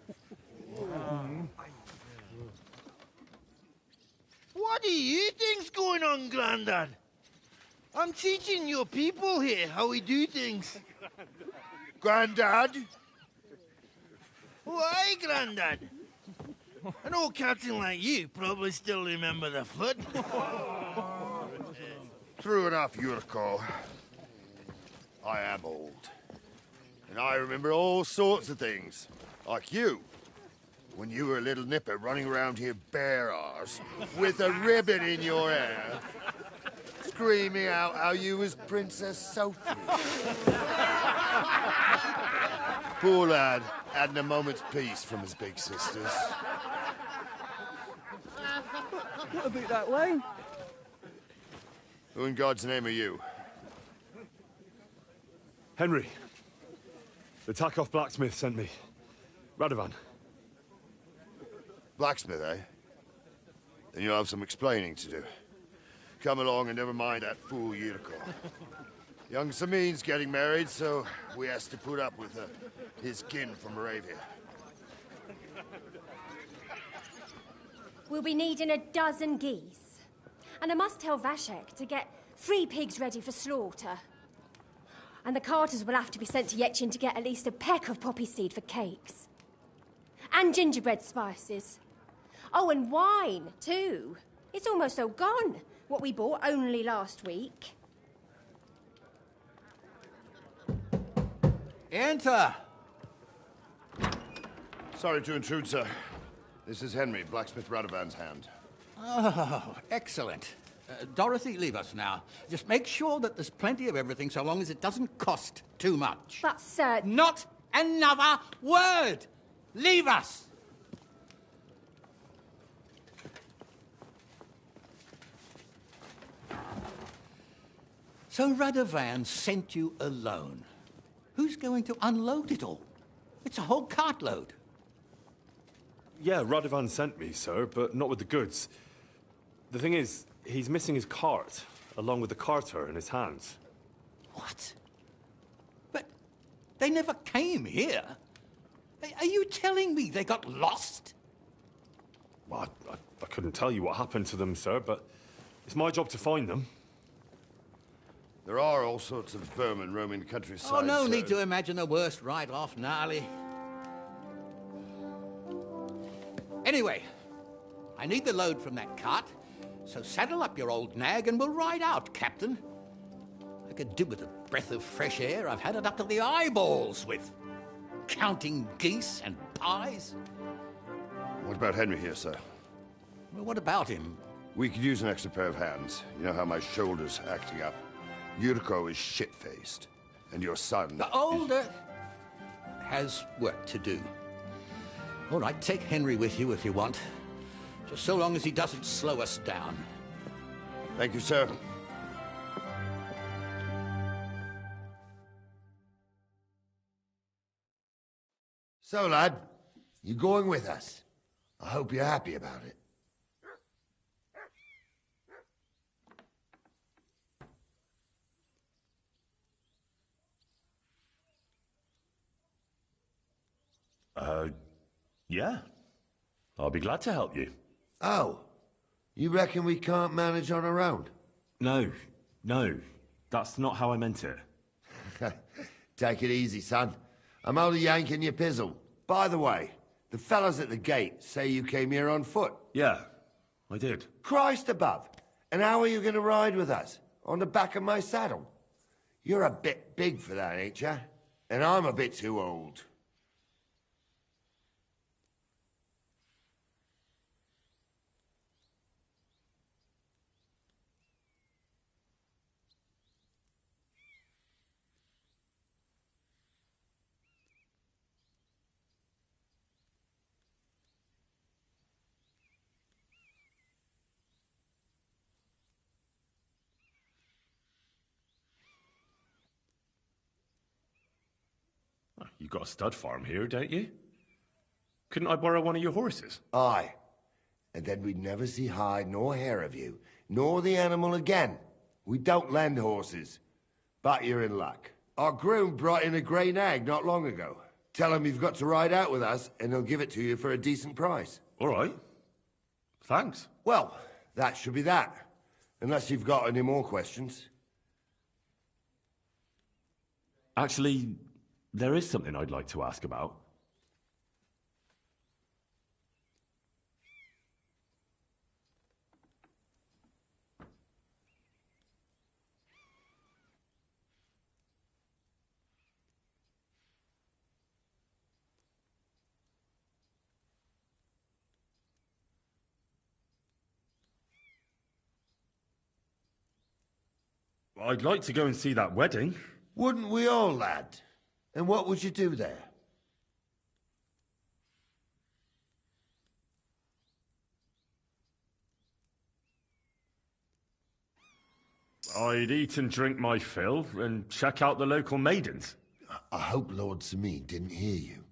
What do you think's going on, Grandad? I'm teaching your people here how we do things. Grandad? Why, Grandad? An old captain like you probably still remember the flood. True enough, Yurko. I am old. And I remember all sorts of things. Like you. When you were a little nipper running around here bare arse, with a ribbon in your hair, screaming out how you was Princess Sophie. Poor lad, hadn't a moment's peace from his big sisters. What about that wine? Who in God's name are you? Henry. The Takoff blacksmith sent me. Radovan. Blacksmith, eh? Then you'll have some explaining to do. Come along and never mind that fool Yurko. Young Samin's getting married, so we has to put up with his kin from Moravia. We'll be needing a dozen geese. And I must tell Vashek to get 3 pigs ready for slaughter. And the carters will have to be sent to Yetchin to get at least a peck of poppy seed for cakes. And gingerbread spices. Oh, and wine, too. It's almost all gone. What we bought only last week. Enter! Sorry to intrude, sir. This is Henry, blacksmith Radovan's hand. Oh, excellent. Dorothy, leave us now. Just make sure that there's plenty of everything so long as it doesn't cost too much. But, sir... Not another word! Leave us! So Radovan sent you alone. Who's going to unload it all? It's a whole cartload. Yeah, Radovan sent me, sir, but not with the goods. The thing is, he's missing his cart, along with the carter in his hands. What? But they never came here. Are you telling me they got lost? Well, I couldn't tell you what happened to them, sir, but it's my job to find them. There are all sorts of vermin roaming the countryside. Oh, no sir. need to imagine the worst right off, gnarly. Anyway, I need the load from that cart, so saddle up your old nag and we'll ride out, Captain. I could do with a breath of fresh air. I've had it up to the eyeballs with counting geese and pies. What about Henry here, sir? Well, what about him? We could use an extra pair of hands. You know how my shoulder's acting up. Yuriko is shit-faced, and your son... The older has work to do. All right, take Henry with you if you want. Just so long as he doesn't slow us down. Thank you, sir. So, lad, you going with us? I hope you're happy about it. Yeah. I'll be glad to help you. Oh, you reckon we can't manage on our own? No, that's not how I meant it. Take it easy, son. I'm only yanking your pizzle. By the way, the fellas at the gate say you came here on foot. Yeah, I did. Christ above. And how are you going to ride with us? On the back of my saddle? You're a bit big for that, ain't ya? And I'm a bit too old. You've got a stud farm here, don't you? Couldn't I borrow one of your horses? Aye. And then we'd never see hide nor hair of you, nor the animal again. We don't lend horses. But you're in luck. Our groom brought in a grey nag not long ago. Tell him you've got to ride out with us, and he'll give it to you for a decent price. All right. Thanks. Well, that should be that. Unless you've got any more questions. Actually, there is something I'd like to ask about. I'd like to go and see that wedding. Wouldn't we all, lad? And what would you do there? I'd eat and drink my fill and check out the local maidens. I hope Lord Sameen didn't hear you.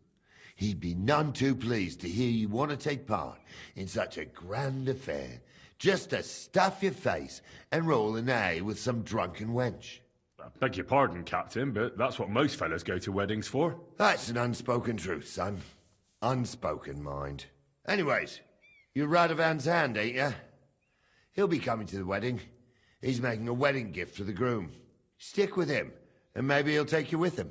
He'd be none too pleased to hear you want to take part in such a grand affair, just to stuff your face and roll an A with some drunken wench. I beg your pardon, Captain, but that's what most fellas go to weddings for. That's an unspoken truth, son. Unspoken, mind. Anyways, you're Radovan's hand, ain't ya? He'll be coming to the wedding. He's making a wedding gift for the groom. Stick with him, and maybe he'll take you with him.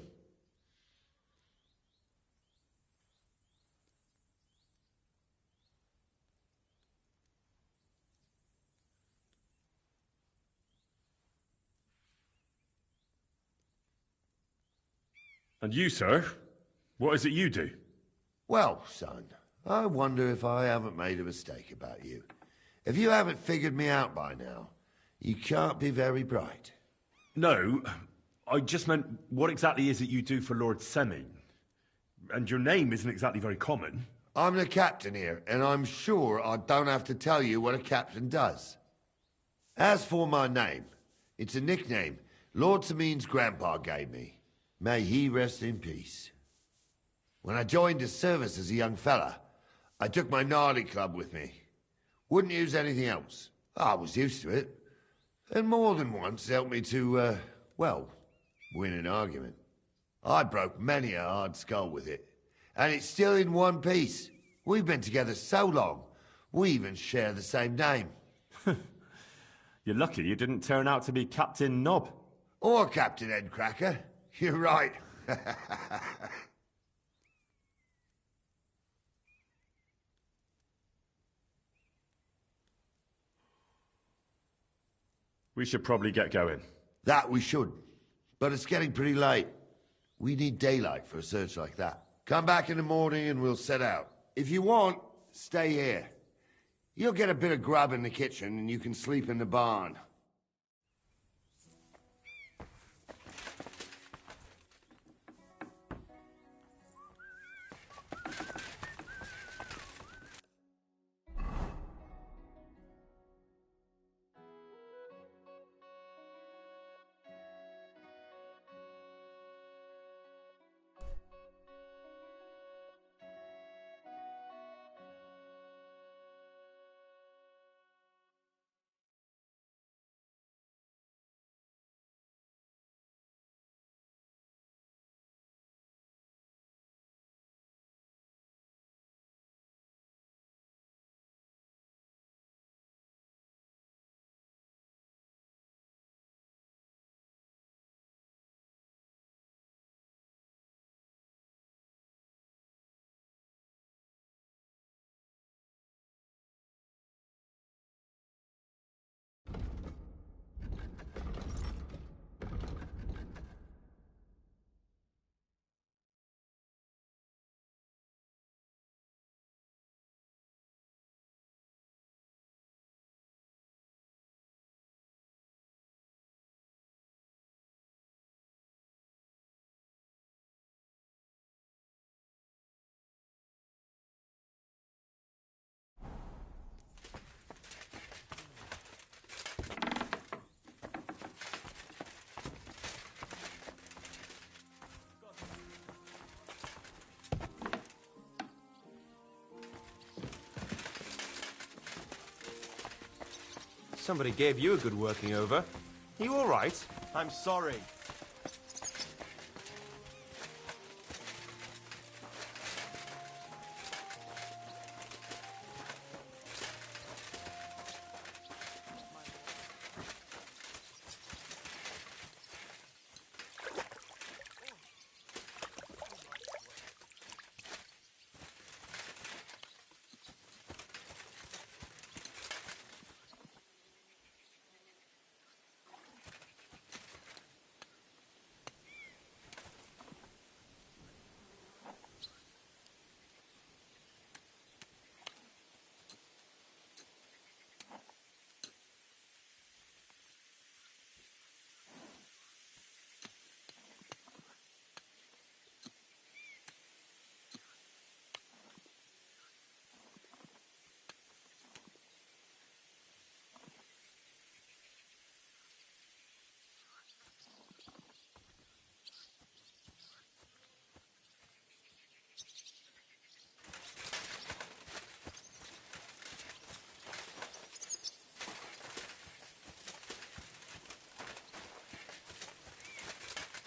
And you, sir? What is it you do? Well, son, I wonder if I haven't made a mistake about you. If you haven't figured me out by now, you can't be very bright. No, I just meant, what exactly is it you do for Lord Semi? And your name isn't exactly very common. I'm the captain here, and I'm sure I don't have to tell you what a captain does. As for my name, it's a nickname Lord Semin's grandpa gave me. May he rest in peace. When I joined his service as a young fella, I took my gnarly club with me. Wouldn't use anything else. I was used to it. And more than once helped me to, well, win an argument. I broke many a hard skull with it. And it's still in one piece. We've been together so long, we even share the same name. You're lucky you didn't turn out to be Captain Knob. Or Captain Headcracker. You're right. We should probably get going. That we should. But it's getting pretty late. We need daylight for a search like that. Come back in the morning and we'll set out. If you want, stay here. You'll get a bit of grub in the kitchen and you can sleep in the barn. Somebody gave you a good working over. Are you all right? I'm sorry.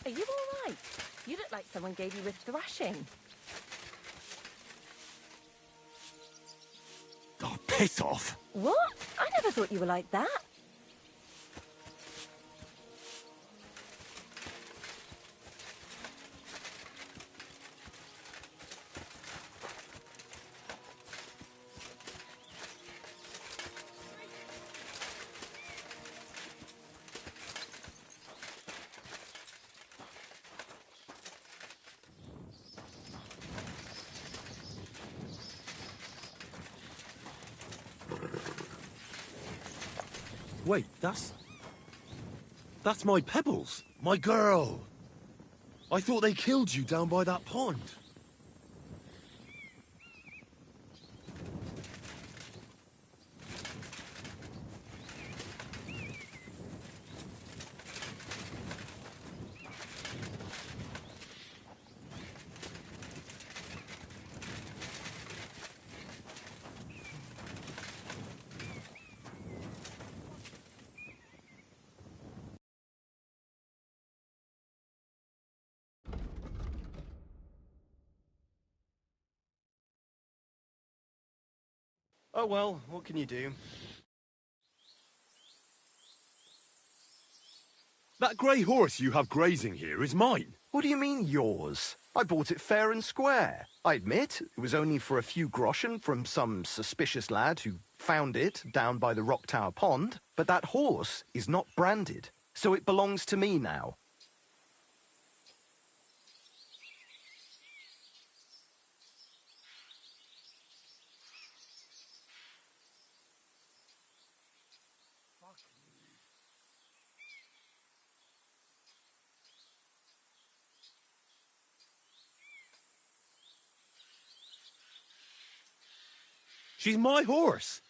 Are you all right? You look like someone gave you a thrashing. Oh, piss off! What? I never thought you were like that. Wait, that's my Pebbles. My girl. I thought they killed you down by that pond. Oh well, what can you do? That grey horse you have grazing here is mine. What do you mean, yours? I bought it fair and square. I admit, it was only for a few groschen from some suspicious lad who found it down by the Rock Tower Pond, but that horse is not branded, so it belongs to me now. She's my horse.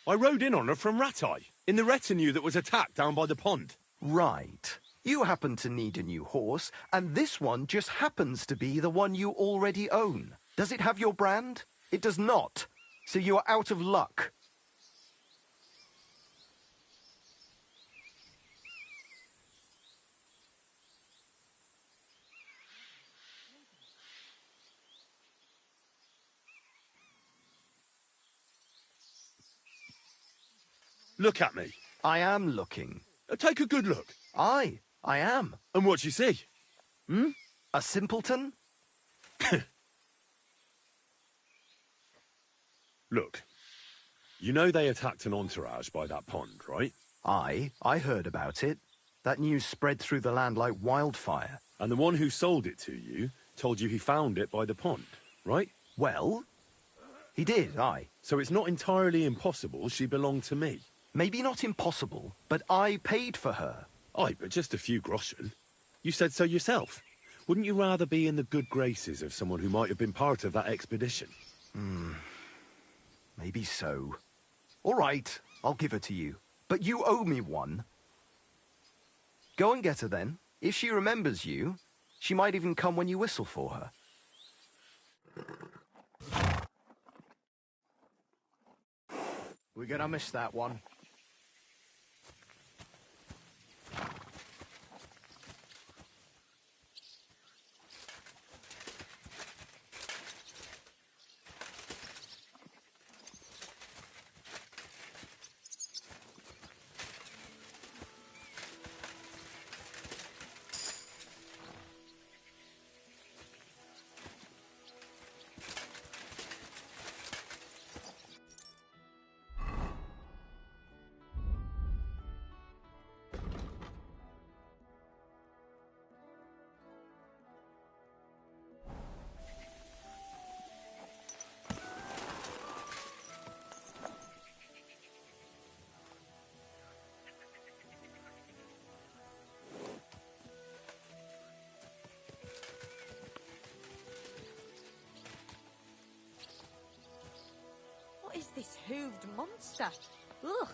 I rode in on her from Ratai, in the retinue that was attacked down by the pond. Right. You happen to need a new horse, and this one just happens to be the one you already own. Does it have your brand? It does not. So you are out of luck. Look at me. I am looking. Take a good look. Aye, I am. And what you see? A simpleton? Look, you know they attacked an entourage by that pond, right? Aye, I heard about it. That news spread through the land like wildfire. And the one who sold it to you told you he found it by the pond, right? Well, he did, aye. So it's not entirely impossible she belonged to me. Maybe not impossible, but I paid for her. Aye, but just a few groschen. You said so yourself. Wouldn't you rather be in the good graces of someone who might have been part of that expedition? Maybe so. All right, I'll give her to you. But you owe me one. Go and get her then. If she remembers you, she might even come when you whistle for her. We're gonna miss that one. What is this hooved monster? Ugh!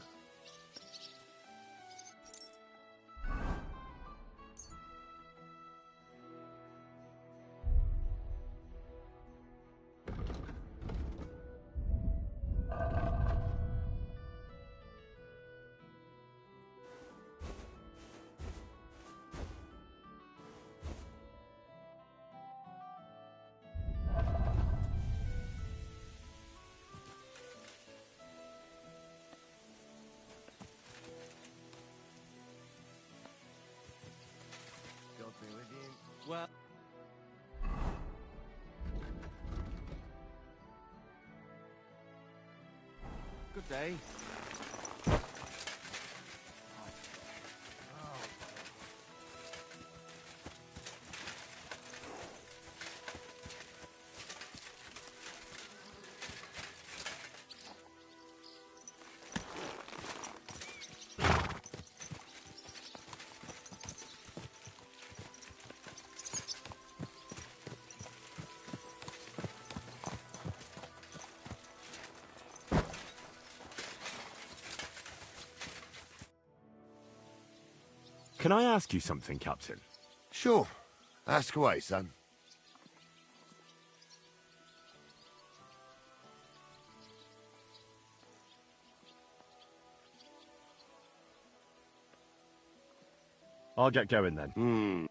God be with you. Well... Good day. Can I ask you something, Captain? Sure. Ask away, son. I'll get going then.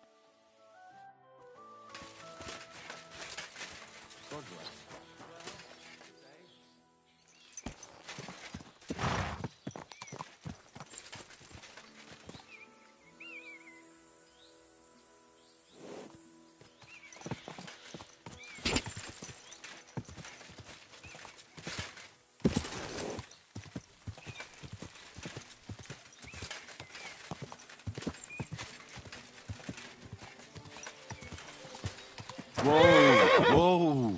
Whoa! Whoa!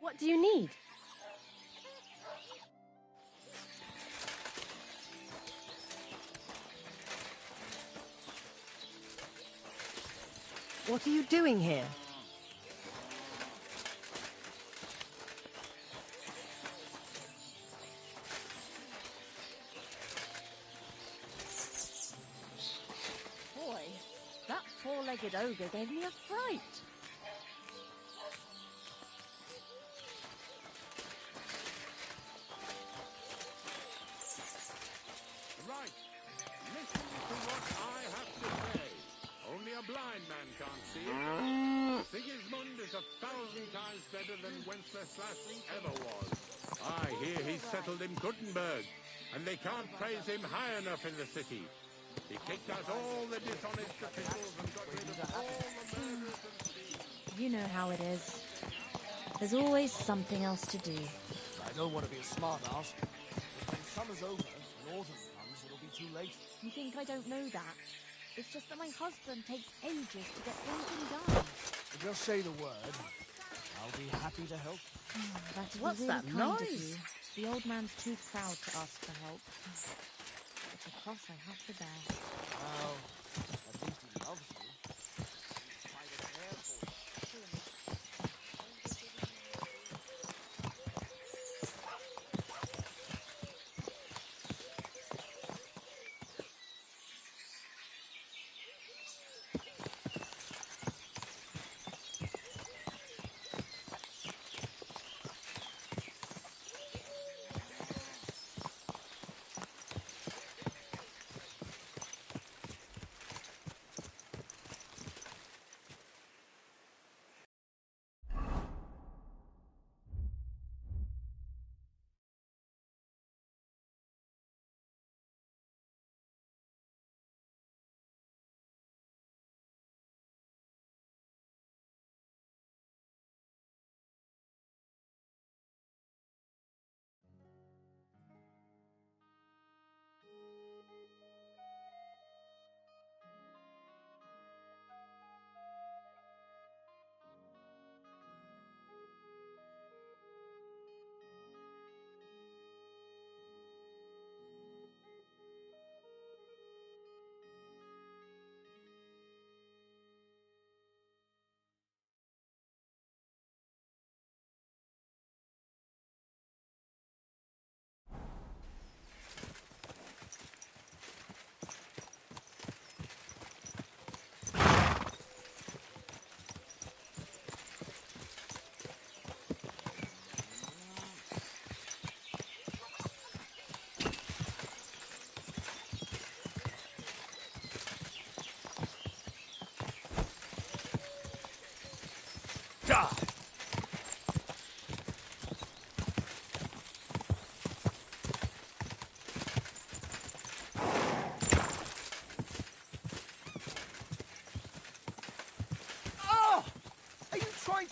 What do you need? What are you doing here? Boy, that four-legged ogre gave me a fright. Right. Listen to what I have to say. Only a blind man can't see it. Sigismund is 1,000 times better than Wenceslas ever was. I hear he's settled in Gutenberg, and they can't praise him high enough in the city. He kicked out all the dishonest officials and got rid of all the murderers and thieves. You know how it is. There's always something else to do. I don't want to be a smart ass, but when summer's over and autumn comes, it'll be too late. You think I don't know that? It's just that my husband takes ages to get anything done. Just say the word. I'll be happy to help. That's What's really that kind of noise? you. The old man's too proud to ask for help. It's a cross I have to bear. Well, at least he loves you. Try to care for you.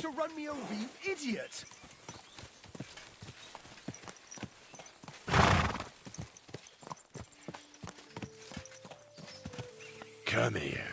to run me over, you idiot! Come here.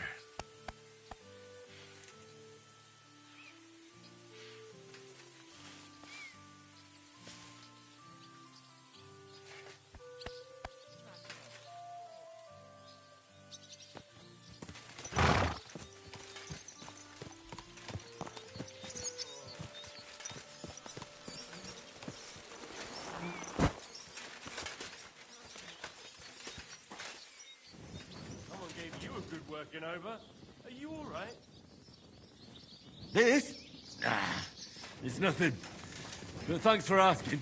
Someone gave you a good working over. Are you all right? This? It's nothing. But thanks for asking.